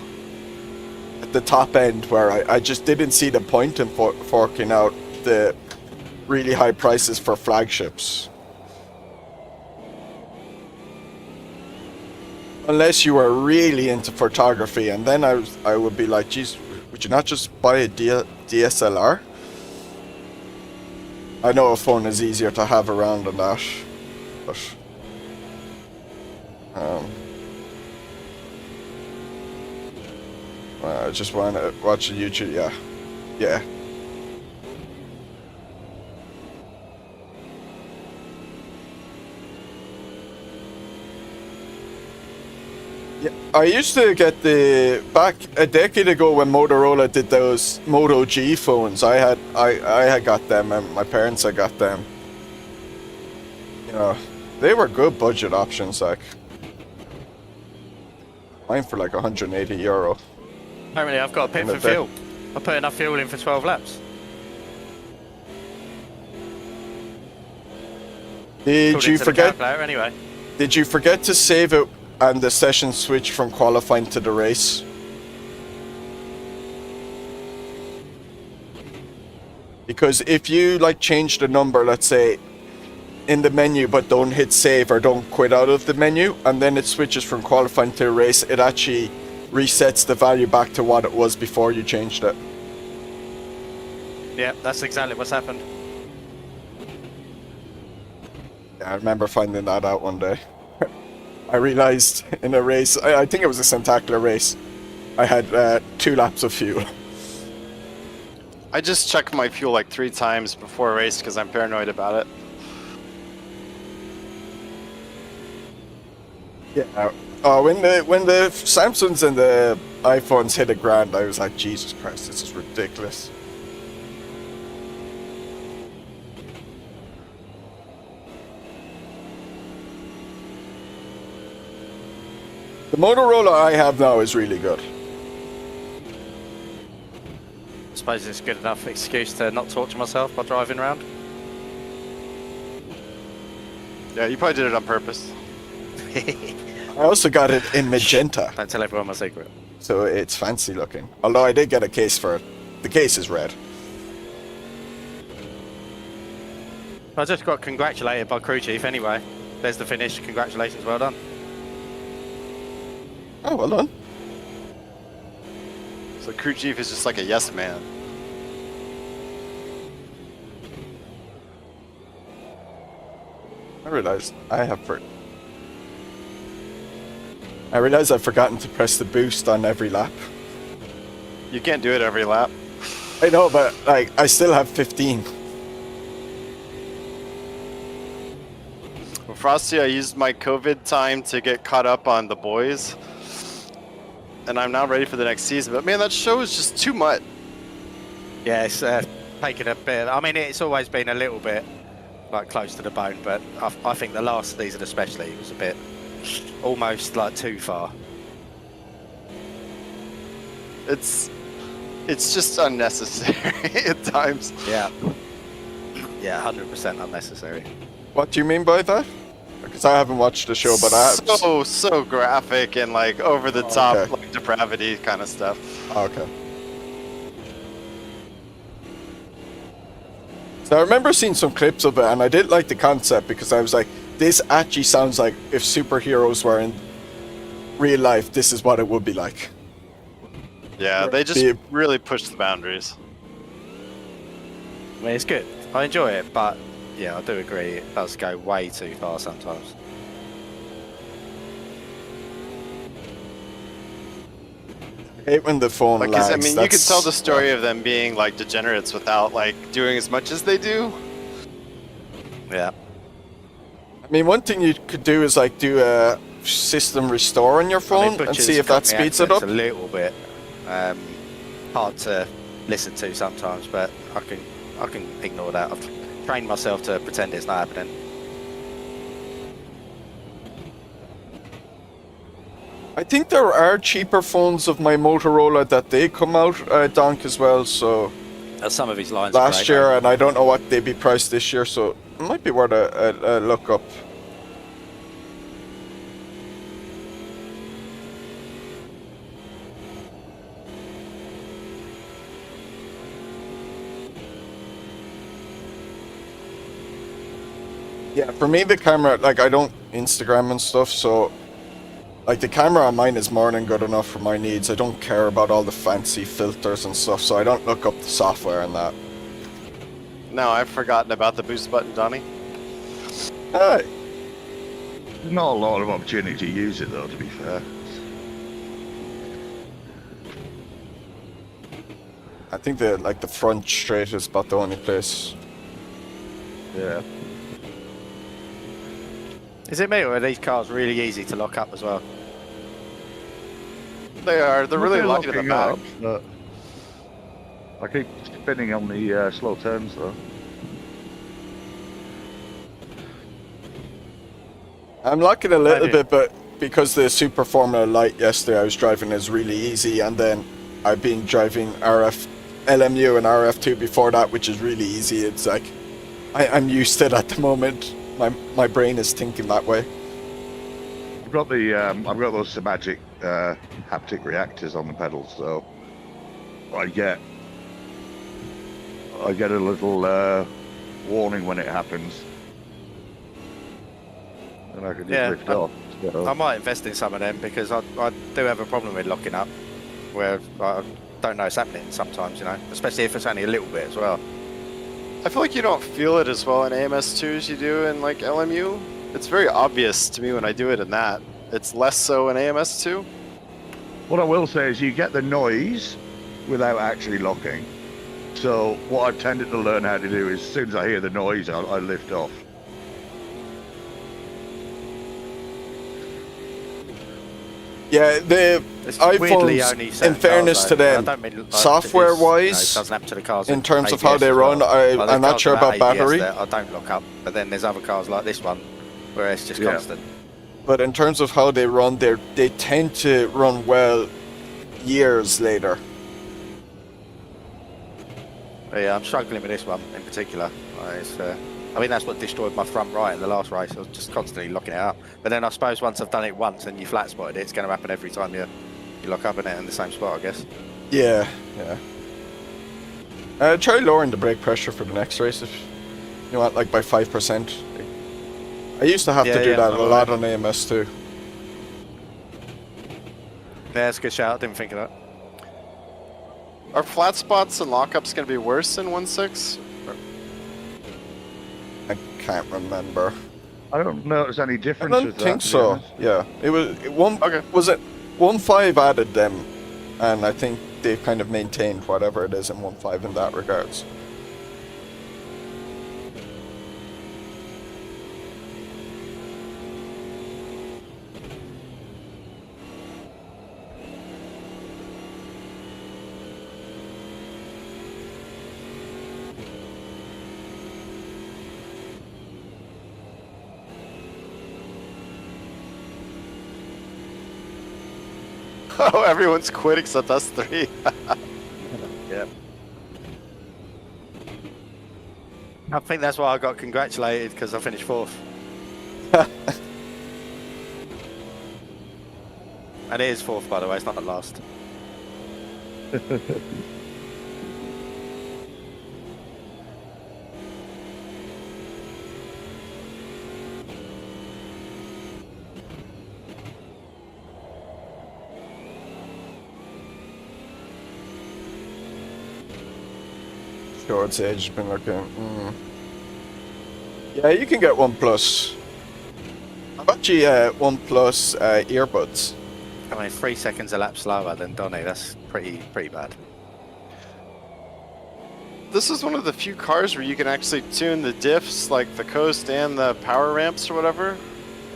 at the top end, where I just didn't see the point in forking out the really high prices for flagships. Unless you were really into photography, and then I would be like, geez, would you not just buy a DSLR? I know a phone is easier to have around than that, but I just want to watch YouTube. Yeah. Yeah, I used to get back a decade ago when Motorola did those Moto G phones. I had got them, and my parents had got them. You know, they were good budget options. Like mine for like €180. Apparently, I've got a pit for fuel. I put enough fuel in for 12 laps. Did you forget? Anyway. Did you forget to save it and the session switch from qualifying to the race? Because if you like change the number, let's say in the menu, but don't hit save or don't quit out of the menu, and then it switches from qualifying to a race, it actually resets the value back to what it was before you changed it. Yeah, that's exactly what's happened. Yeah, I remember finding that out one day. I realized in a race, I think it was a Sendtacular race, I had 2 laps of fuel. I just check my fuel like 3 times before a race because I'm paranoid about it. Yeah. Oh, when the Samsungs and the iPhones hit $1,000, I was like, Jesus Christ, this is ridiculous. The Motorola I have now is really good. I suppose it's a good enough excuse to not torture myself by driving around. Yeah, you probably did it on purpose. I also got it in magenta, Don't tell everyone my secret. so it's fancy looking. Although I did get a case for it. The case is red. I just got congratulated by crew chief anyway. There's the finish. Congratulations, well done. Oh, well done. So crew chief is just like a yes man. I realized I've forgotten to press the boost on every lap. You can't do it every lap. I know, but like I still have 15. Well, Frosty, I used my COVID time to get caught up on The Boys. And I'm now ready for the next season. But man, that show is just too much. Yeah, it's taken a bit. I mean, it's always been a little bit like close to the bone, but I think the last season especially was a bit almost like too far. It's just unnecessary at times. Yeah. Yeah, 100% unnecessary. What do you mean by that? Because I haven't watched the show, but I have. So graphic and like over the top, okay. like depravity kind of stuff. Oh, okay. So I remember seeing some clips of it, and I did like the concept because I was like, this actually sounds like if superheroes were in real life, this is what it would be like. Yeah, they just really push the boundaries. I mean, it's good. I enjoy it, but yeah, I do agree. It does go way too far sometimes. I hate when the phone Like, lags. I mean, you could tell the story of them being like degenerates without like doing as much as they do. Yeah. I mean, one thing you could do is like do a system restore on your phone and Butcher's see if got that me speeds it up. accents a little bit hard to listen to sometimes, but I can ignore that. I've trained myself to pretend it's not happening. I think there are cheaper phones of my Motorola that they come out, Donk, as well, so Some of his lines are last great, year, though. and I don't know what they'd be priced this year, so it might be worth a look up. Yeah, for me, the camera, like, I don't Instagram and stuff, so, like, the camera on mine is more than good enough for my needs. I don't care about all the fancy filters and stuff, so I don't look up the software and that. No, I've forgotten about the boost button, Donnie. Hey, There's not a lot of opportunity to use it, though, to be fair. I think the front straight is about the only place. Yeah. Is it me, or are these cars really easy to lock up as well? They are. They're really Nothing lucky to the locking back. up, but I keep spinning on the slow turns, though. I'm locking a little do. bit, but because the Super Formula Light yesterday I was driving is really easy, and then I've been driving LMU and RF2 before that, which is really easy. It's like I'm used to it at the moment. My brain is thinking that way. I've got those Magic haptic reactors on the pedals, so I get a little warning when it happens, and I can just lift off. So. I might invest in some of them because I do have a problem with locking up, where I don't know it's happening sometimes, you know, especially if it's only a little bit as well. I feel like you don't feel it as well in AMS2 as you do in like LMU. It's very obvious to me when I do it in that. It's less so in AMS2. What I will say is you get the noise without actually locking. So what I've tended to learn how to do is as soon as I hear the noise, I lift off. Yeah, the It's weirdly iPhones, only in certain fairness cars, to though. them, I don't mean, like, software-wise, it doesn't happen to the cars in with terms of how ABS they as run, well. Like, there's I'm not cars sure without about ABS battery. that I don't lock up, but then there's other cars like this one where it's just Yeah. constant. But in terms of how they run, they tend to run well years later. But yeah, I'm struggling with this one in particular. I mean, that's what destroyed my front right in the last race. I was just constantly locking it up. But then I suppose once I've done it once and you flat spotted it, it's going to happen every time you lock up in it in the same spot, I guess. Yeah, yeah. Try lowering the brake pressure for the next race if you want, like by 5%. I used to have to do that a lot on AMS2. Yeah, that's a good shout. I didn't think of that. Are flat spots and lockups going to be worse in 1.6? I can't remember. I don't notice any I difference don't with think that, to be so. honest. Yeah, was it 1.5 added them, and I think they kind of maintained whatever it is in 1.5 in that regards. Oh, everyone's quit except us three. Yep. I think that's why I got congratulated, because I finished 4th. And it is 4th, by the way, it's not the last. Short age has been looking. Yeah, you can get OnePlus. How about you OnePlus earbuds? I mean, 3 seconds a lap slower than Donny. That's pretty bad. This is one of the few cars where you can actually tune the diffs, like the coast and the power ramps or whatever.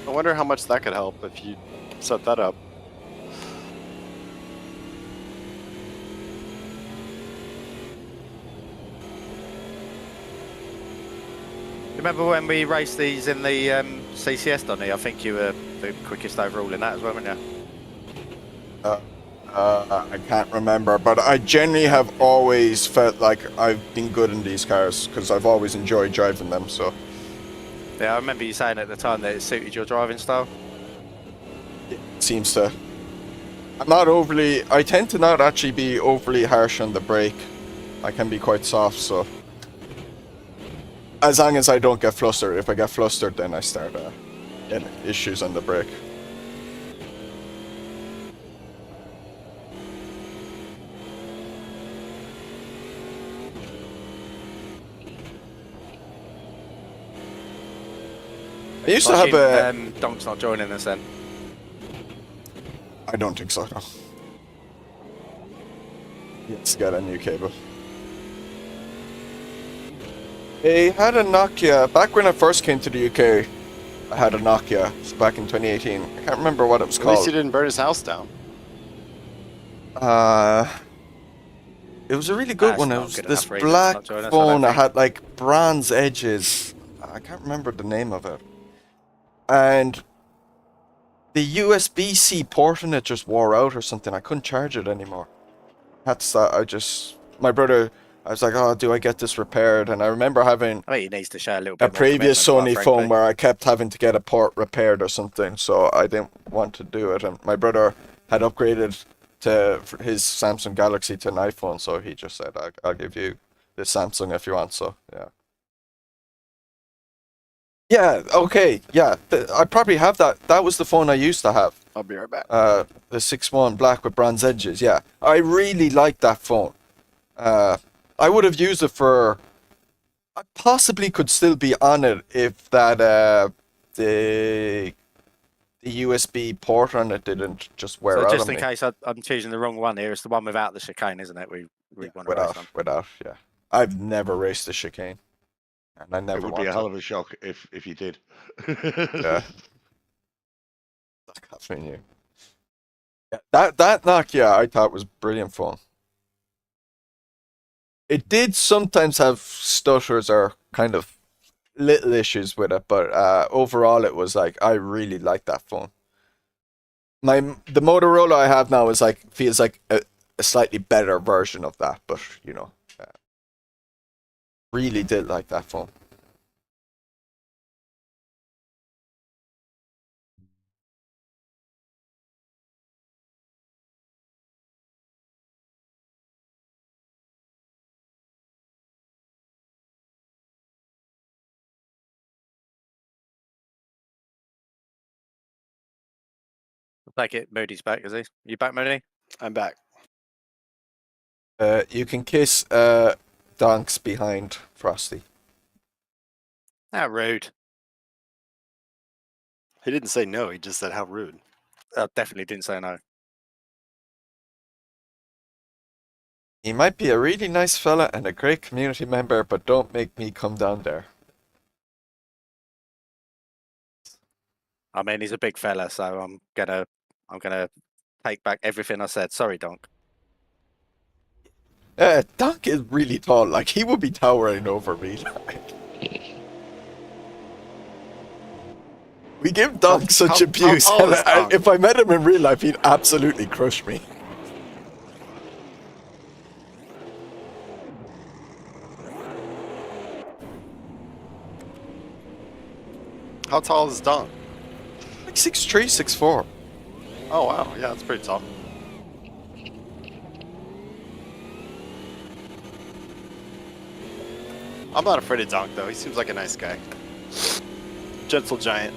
I wonder how much that could help if you set that up. Remember when we raced these in the CCS, Donny? I think you were the quickest overall in that as well, weren't you? I can't remember, but I generally have always felt like I've been good in these cars because I've always enjoyed driving them. So Yeah, I remember you saying at the time that it suited your driving style. it seems to. I'm not overly. I tend to not actually be overly harsh on the brake. I can be quite soft, so as long as I don't get flustered. If I get flustered, then I start getting issues on the brake. I used to have a. Donk's not joining us then. I don't think so. No. Let's get a new cable. I had a Nokia back when I first came to the UK. I had a Nokia back in 2018. I can't remember what it was At called. least he didn't burn his house down. It was a really good That's one. It not was good this enough reason black not to join us, I phone don't that think. had like bronze edges. I can't remember the name of it. And the USB-C port in it just wore out or something. I couldn't charge it anymore. That's my brother. I was like, oh, do I get this repaired? And I remember having I think he needs to show a little a bit more previous commitment, Sony quite phone frankly. where I kept having to get a port repaired or something, so I didn't want to do it. And my brother had upgraded for his Samsung Galaxy to an iPhone, so he just said, I'll give you the Samsung if you want. So yeah. Yeah. Okay. Yeah. I probably have that. That was the phone I used to have. I'll be right back. The 6.1 black with bronze edges. Yeah. I really liked that phone. I would have used it for. I possibly could still be on it if that the USB port on it didn't just wear So out just on in me. case I'm choosing the wrong one here, it's the one without the chicane, isn't it? We want to race on. Without, yeah. I've never raced the chicane, and I It never would want be a to. hell of a shock if you did. Yeah. That's new. Yeah, that Nokia I thought was brilliant phone. It did sometimes have stutters or kind of little issues with it, but overall it was like I really liked that phone. The Motorola I have now is like feels like a slightly better version of that, but you know, really did like that phone. Take it, Moody's back, is he? You back, Moody? I'm back. You can kiss Donks behind Frosty. How rude. He didn't say no. He just said how rude. I definitely didn't say no. He might be a really nice fella and a great community member, but don't make me come down there. I mean, he's a big fella, so I'm gonna take back everything I said. Sorry, Donk. Donk is really tall. Like he would be towering over me. We give Donk such how abuse. tall And is Donk? if I met him in real life, he'd absolutely crush me. How tall is Don? Like 6'3", 6'4". Oh wow, yeah, that's pretty tall. I'm not afraid of Donk though. He seems like a nice guy. Gentle giant.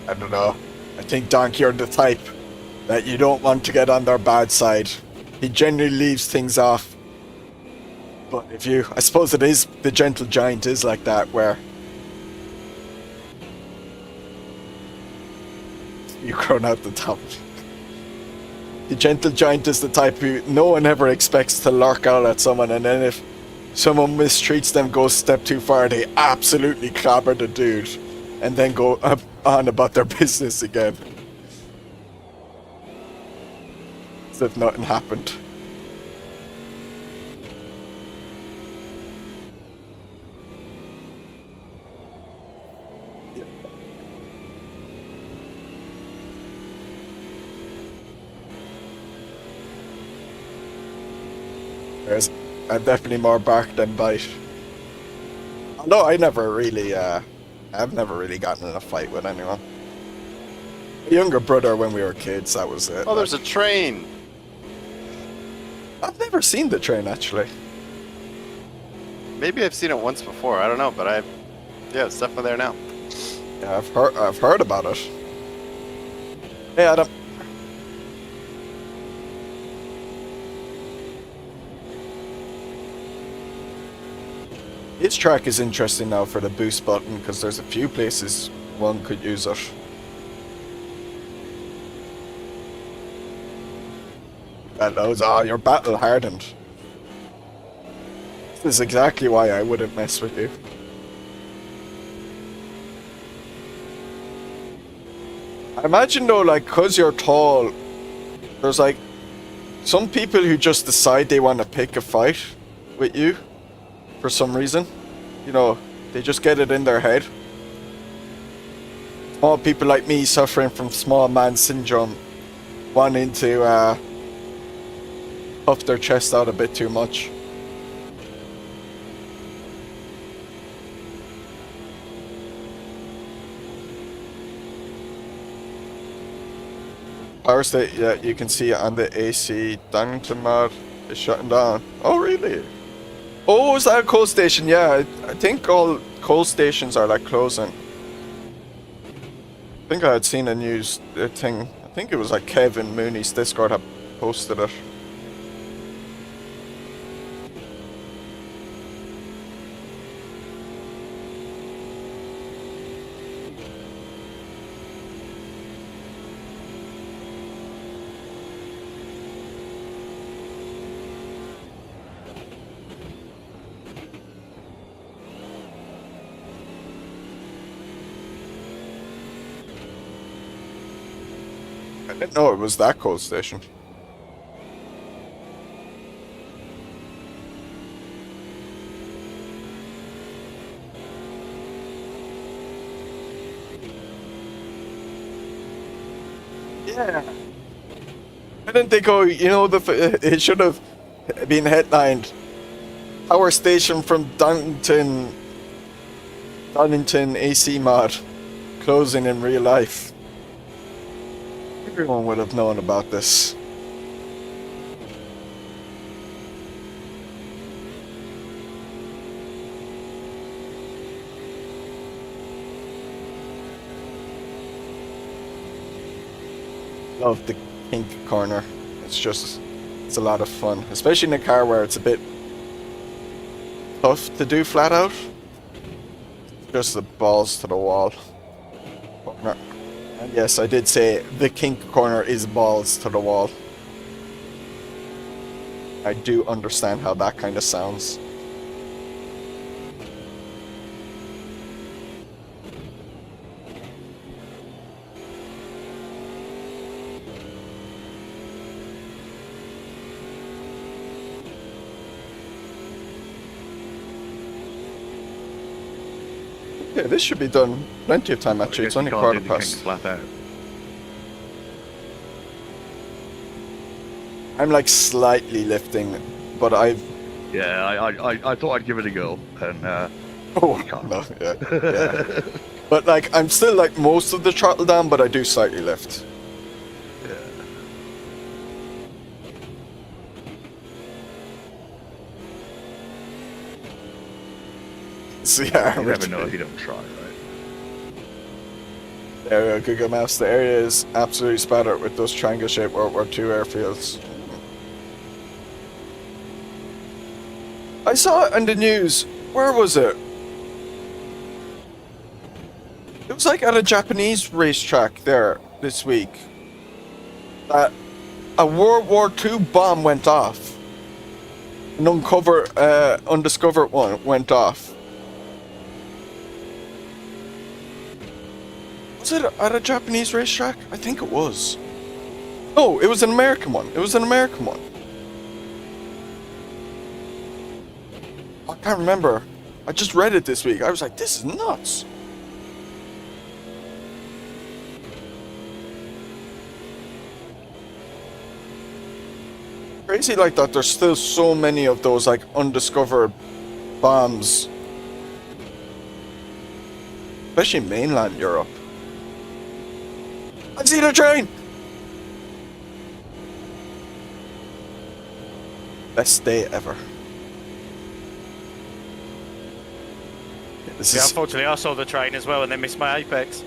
I don't know. I think Donk, you're the type that you don't want to get on their bad side. He generally leaves things off. But if you, I suppose it is, the gentle giant is like that, where you crown out the top. The gentle giant is the type who no one ever expects to lurk out at someone, and then if someone mistreats them, goes a step too far, they absolutely clobber the dude, and then go on about their business again. As if nothing happened. Whereas I'm definitely more bark than bite. Although I never really, I've never really gotten in a fight with anyone. My younger brother when we were kids, that was it. Oh, there's a train. I've never seen the train actually. Maybe I've seen it once before. I don't know, but yeah, it's definitely there now. Yeah, I've heard about it. Hey Adam. This track is interesting now for the boost button because there's a few places one could use it. That knows, oh, you're battle hardened. This is exactly why I wouldn't mess with you. I imagine though, like, cause you're tall, there's like some people who just decide they want to pick a fight with you for some reason. You know, they just get it in their head. Small people like me suffering from small man syndrome, wanting to puff their chest out a bit too much. Power state, yeah, you can see it on the AC. Donington mod is shutting down. Oh, really? Oh, is that a coal station? Yeah, I think all coal stations are like closing. I think I had seen a news thing. I think it was like Kevin Mooney's Discord had posted it. I didn't know it was that coal station. Yeah. Why didn't they go, you know, it should have been headlined Power Station from Donington AC mod closing in real life. Everyone would have known about this. Love the kink corner. It's a lot of fun, especially in a car where it's a bit tough to do flat out. Just the balls to the wall corner. And yes, I did say the kink corner is balls to the wall. I do understand how that kind of sounds. Yeah, this should be done plenty of time actually. It's only quarter past. Flat out. I'm like slightly lifting, but I've... Yeah, I thought I'd give it a go, and Oh, can't. no, yeah. But like, I'm still like most of the throttle down, but I do slightly lift. yeah. So yeah, You never know if you don't try, right? There we go, Google Maps. The area is absolutely spattered with those triangle-shaped World War II airfields. I saw it in the news. Where was it? It was like at a Japanese racetrack there this week. That a World War II bomb went off. An undiscovered one went off. Was it at a Japanese racetrack? I think it was. No, it was an American one. It was an American one. I can't remember. I just read it this week. I was like, this is nuts. crazy like that. There's still so many of those like undiscovered bombs, especially mainland Europe. I see the train. Best day ever. This Yeah, is unfortunately, I saw the train as well and then missed my apex.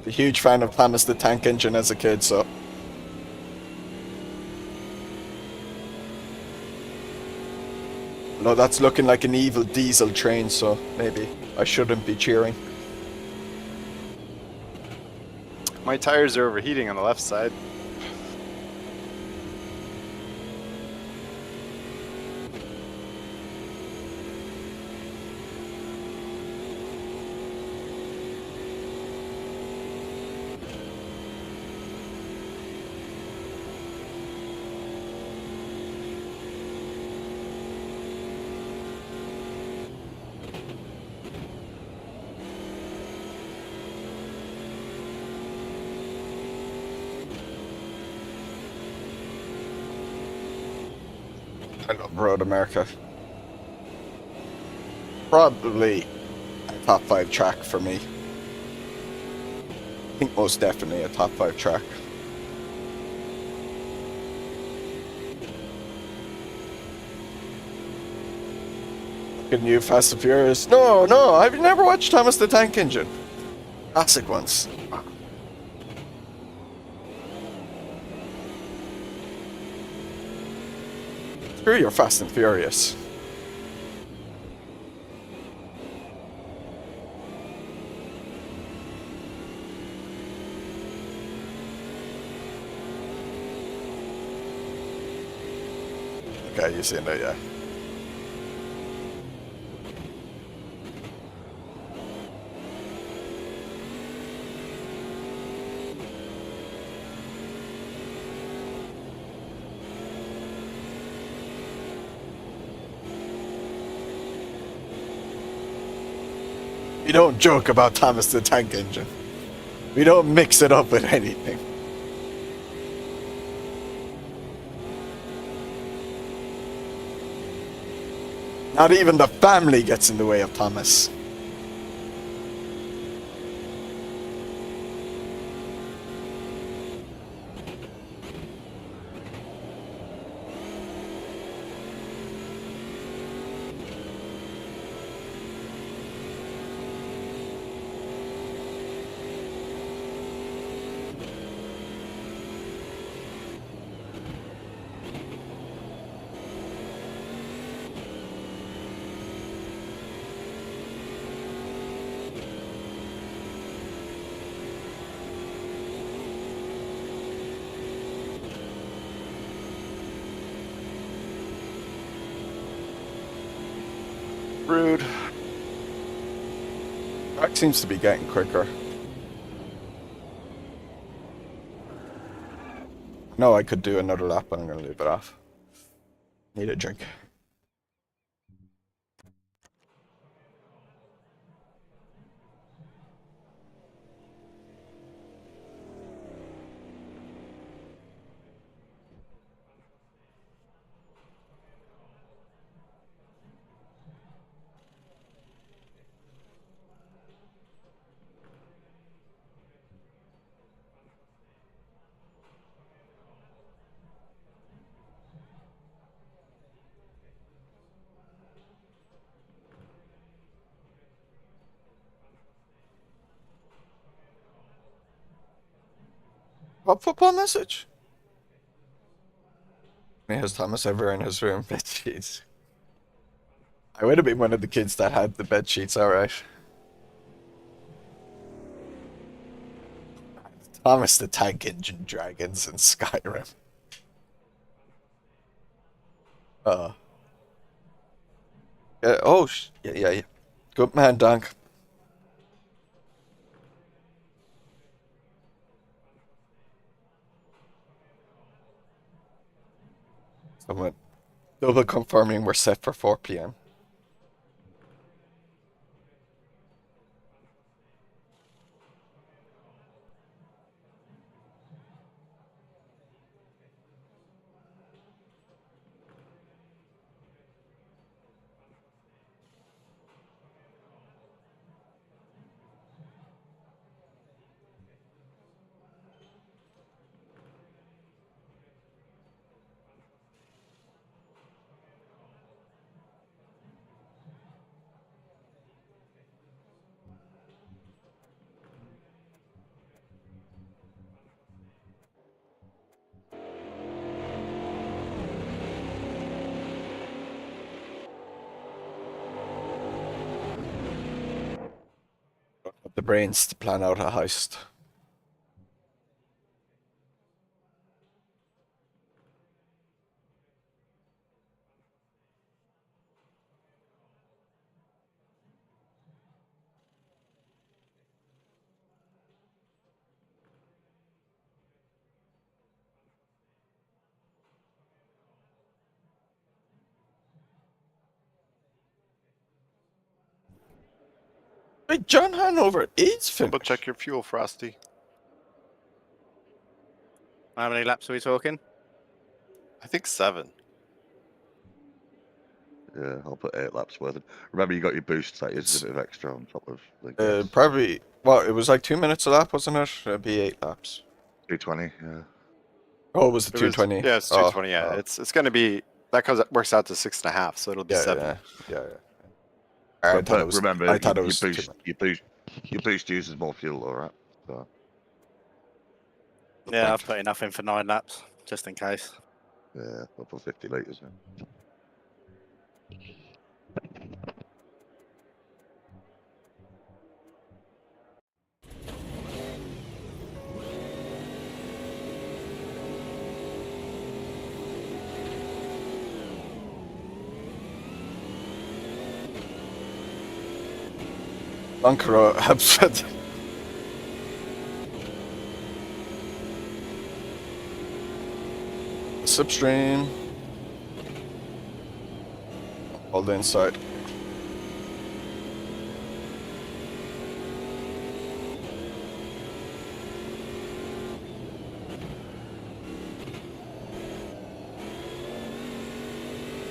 a huge fan of Thomas the Tank Engine as a kid, so. No, that's looking like an evil diesel train, so maybe I shouldn't be cheering. My tires are overheating on the left side. I love Road America. Probably a top 5 track for me. I think most definitely a top 5 track. Good new Fast and Furious. No, I've never watched Thomas the Tank Engine. Classic ones. Screw your Fast and Furious. Okay, you've seen that, yeah. We don't joke about Thomas the Tank Engine. We don't mix it up with anything. Not even the family gets in the way of Thomas. Rude. Track seems to be getting quicker. No, I could do another lap, but I'm going to leave it off. Need a drink. What football message? Has Thomas ever in his room bed sheets? I would have been one of the kids that had the bed sheets, alright. Thomas the Tank Engine Dragons in Skyrim. Yeah. Good man, Dunk. Someone double confirming we're set for 4 p.m. brains to plan out a heist. Wait, John Hanover is Double finished. check your fuel, Frosty. How many laps are we talking? I think 7. Yeah, I'll put 8 laps worth. Remember, you got your boost. That is a bit of extra on top of the gas. Probably. Well, it was like 2 minutes a lap, wasn't it? It'd be 8 laps. 220. Yeah. Oh, it was the It was- 220. Yeah, it's 220. Yeah, it's going to be that works out to 6.5, so it'll be 7. Yeah. I thought it was. remember, I thought it your was boost, 2 minutes. your boost uses more fuel, all right. So Yeah, I've put enough in for 9 laps, just in case. yeah, I'll put 50 liters in. Ankara upset. Slipstream. Hold the inside.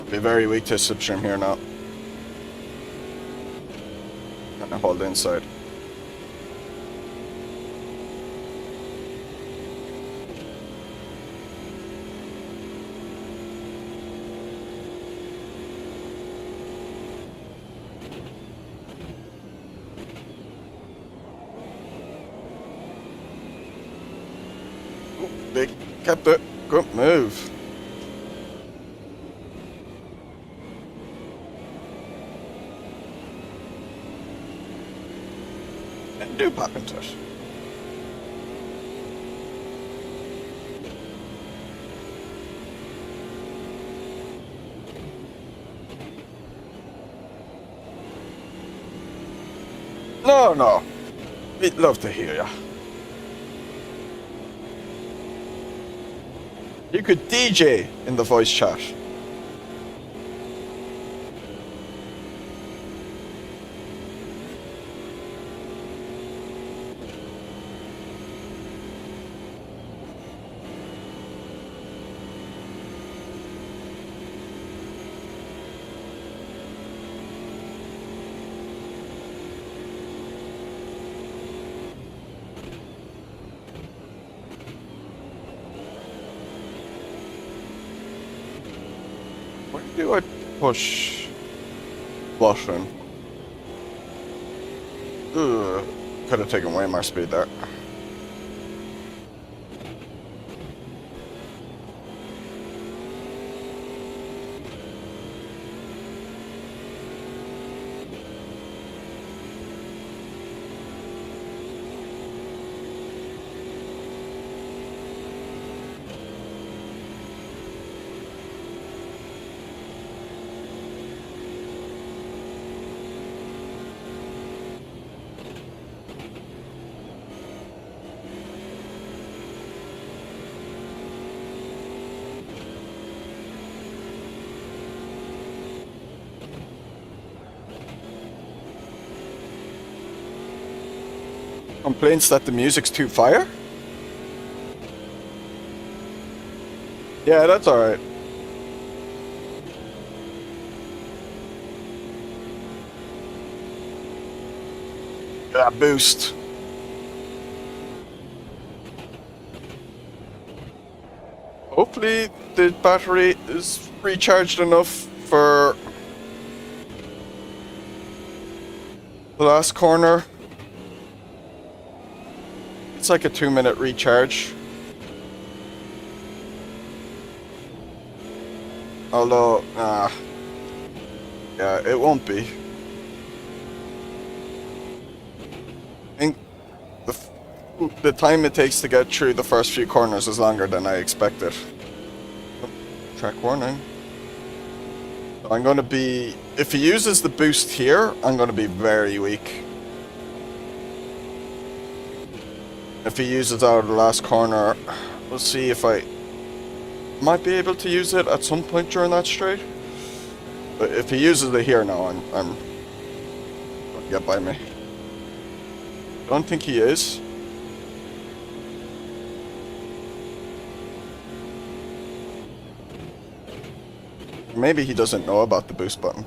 Be very weak to slipstream here now. And hold the inside. They kept it. Good move. And do pop into it. No. We'd love to hear ya. You could DJ in the voice chat. Where do I push button? Ugh, could have taken way more speed there. Complaints that the music's too fire? Yeah, that's alright. That boost. Hopefully the battery is recharged enough for the last corner. It's like a 2-minute recharge. Although, yeah, it won't be. I think the time it takes to get through the first few corners is longer than I expected. Track warning. I'm going to be... If he uses the boost here, I'm going to be very weak. If he uses out of the last corner, we'll see if I might be able to use it at some point during that straight. But if he uses it here now, I'm going to get by me. Don't think he is. Maybe he doesn't know about the boost button.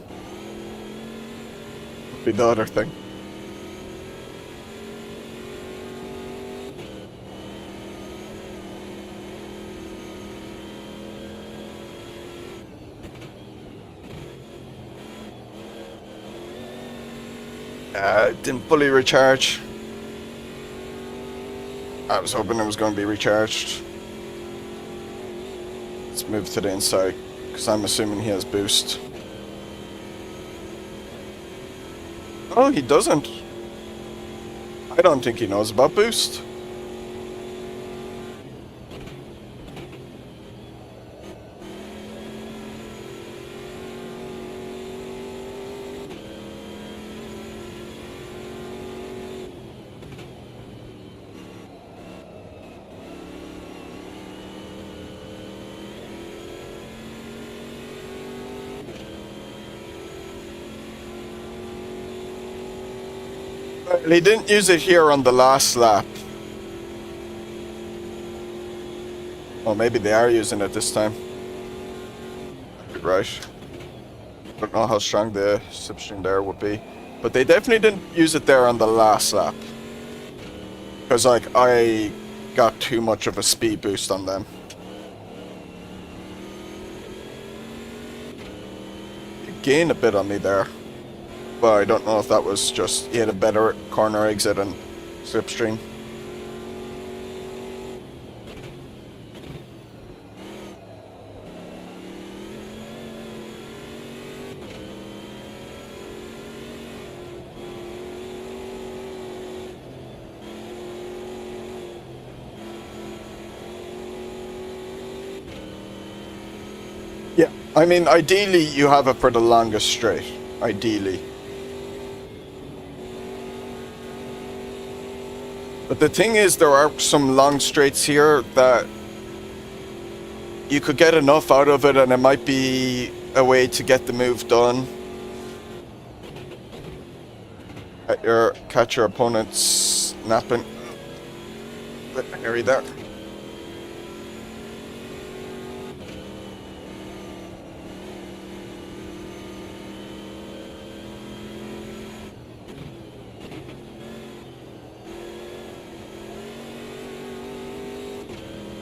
Could be the other thing. Didn't fully recharge. I was hoping it was going to be recharged. Let's move to the inside, because I'm assuming he has boost. Oh, he doesn't. I don't think he knows about boost. He didn't use it here on the last lap. Oh, maybe they are using it this time. Right. Don't know how strong the slipstream there would be. But they definitely didn't use it there on the last lap. Because, like, I got too much of a speed boost on them. You gained a bit on me there. But I don't know if that was just he had a better corner exit and slipstream. Yeah, I mean, ideally you have it for the longest straight. Ideally. But the thing is, there are some long straights here that you could get enough out of it and it might be a way to get the move done. Catch your opponent's napping. Bit hairy there.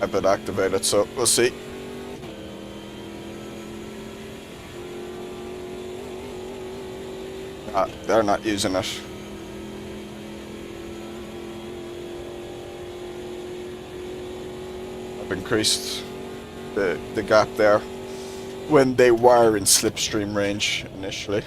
Have it activated, so we'll see. They're not using it. I've increased the gap there when they were in slipstream range initially.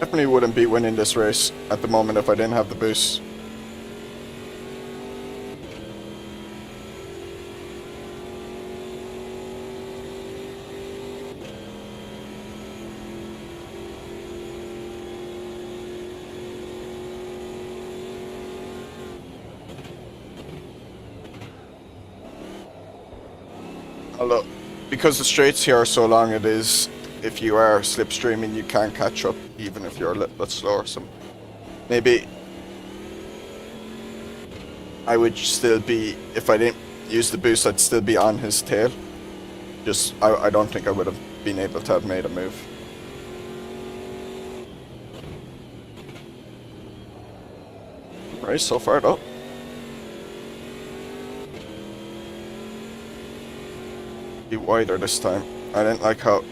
Definitely wouldn't be winning this race at the moment if I didn't have the boost. Although, because the straights here are so long, it is, if you are slipstreaming, you can't catch up even if you're a little bit slower. So maybe I would still be, if I didn't use the boost, I'd still be on his tail. Just, I don't think I would have been able to have made a move. Race so far though. Be wider this time. I didn't like how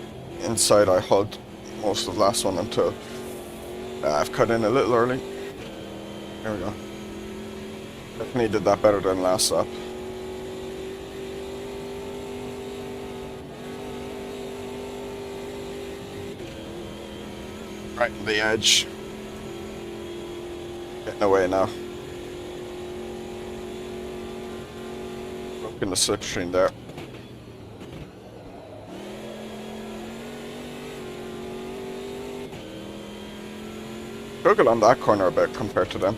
inside I hugged most of the last one until I've cut in a little early. There we go. Definitely did that better than last lap. Right on the edge. Getting away now. Broken the slipstream there. Struggle on that corner a bit compared to them.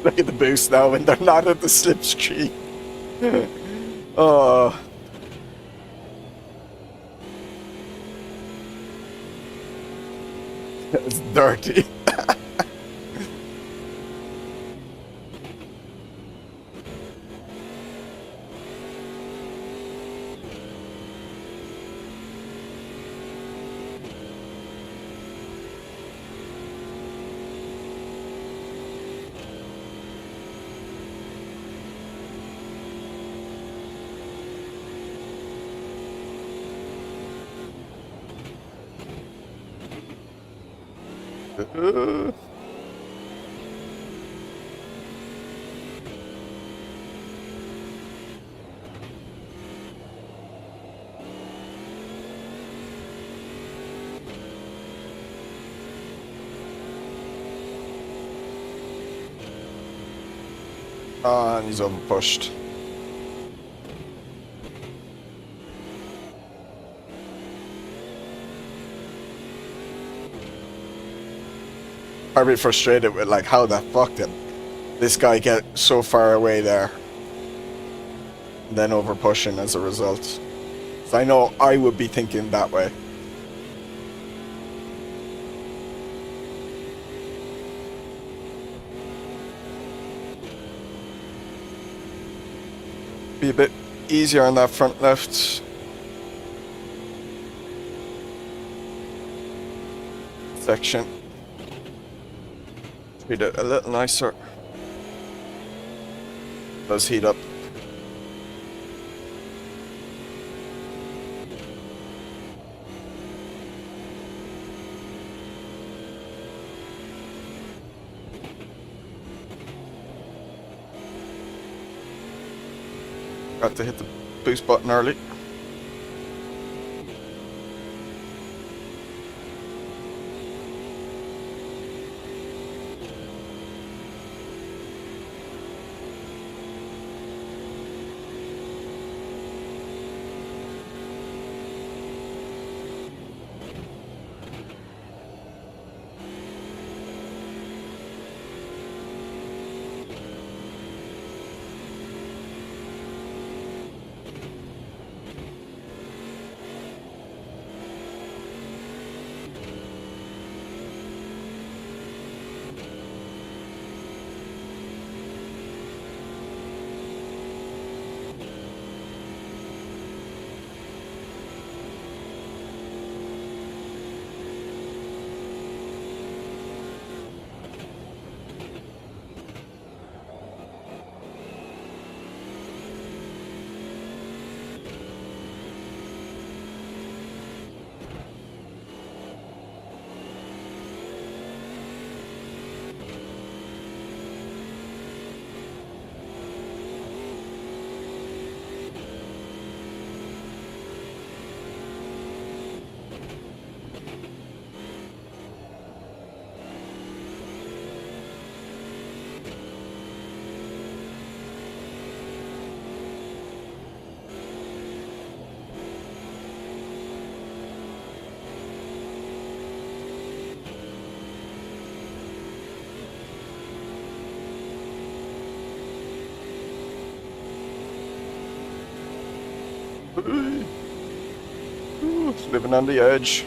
Look at the boost now when they're not at the slipstream. Oh. It's dirty. And he's over pushed. I'd be frustrated with like how the fuck did this guy get so far away there, and then over pushing as a result. 'Cause I know I would be thinking that way. Be a bit easier on that front left section. Treat it a little nicer. Does heat up. Got to hit the boost button early. It's living on the edge.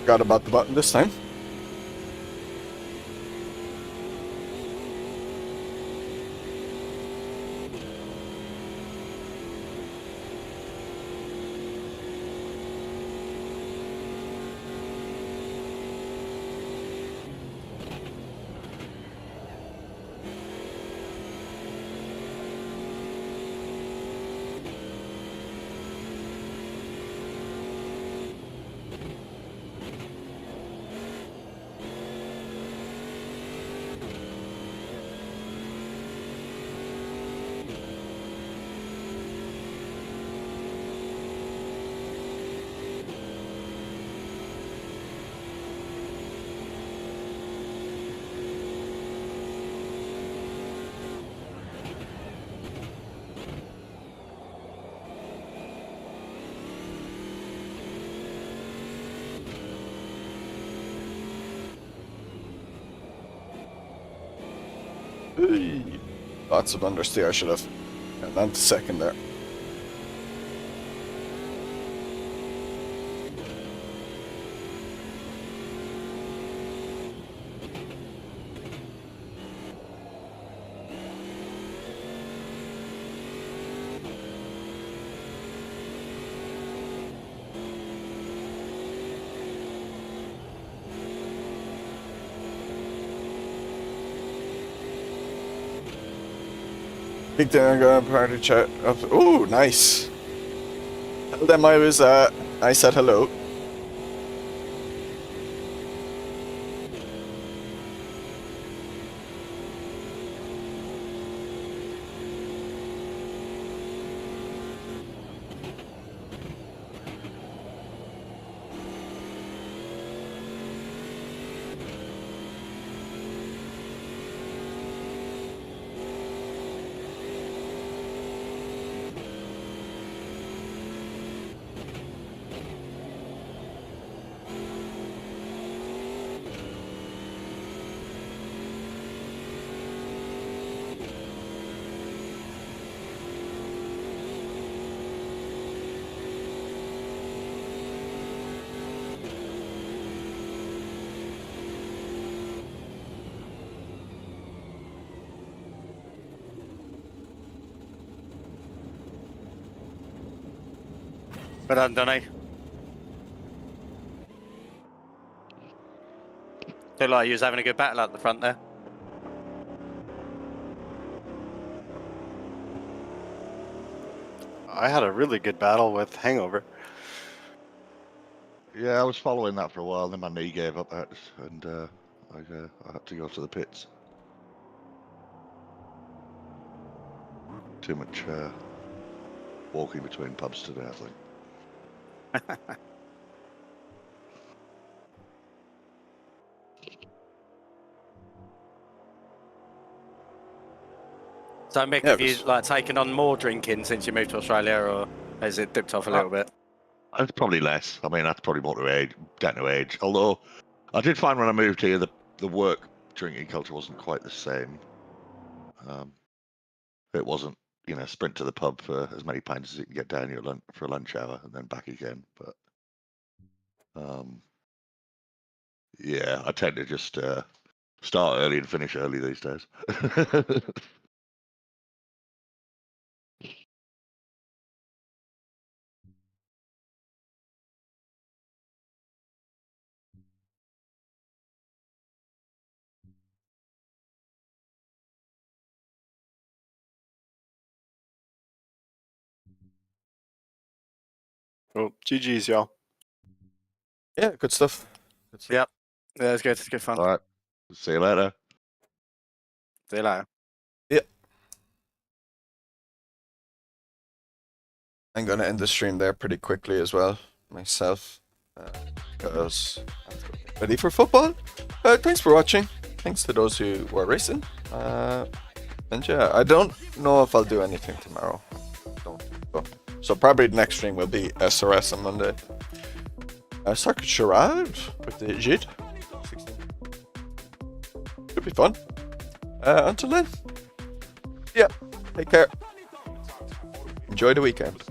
Forgot about the button this time. Lots of understeer. I should have gone down to second there. Big thing I'm gonna party chat up. Ooh, nice. Tell them I said hello. Well done, Donny. Feel like you was having a good battle at the front there. I had a really good battle with Hangover. Yeah, I was following that for a while, then my knee gave up, and I had to go to the pits. Too much walking between pubs today, I think. So Mick, Yeah, have you but- like taken on more drinking since you moved to Australia, or has it dipped off a little bit? It's probably less. I mean, that's probably more to age, down to age. Although, I did find when I moved here, the work drinking culture wasn't quite the same. It wasn't, sprint to the pub for as many pints as you can get down your lunch for a lunch hour and then back again. But yeah, I tend to just start early and finish early these days. Oh, GG's, y'all. Yeah, good stuff. Good stuff. Yep. Yeah, it's good. It's good fun. All right, see you later. See you later. I'm gonna end the stream there pretty quickly as well, myself, because I'm ready for football. Thanks for watching. Thanks to those who were racing. And yeah, I don't know if I'll do anything tomorrow. Don't think so. So probably the next stream will be SRS on Monday. Circuit Charade with the JIT. 16. Should be fun. Until then, yeah, take care. Enjoy the weekend.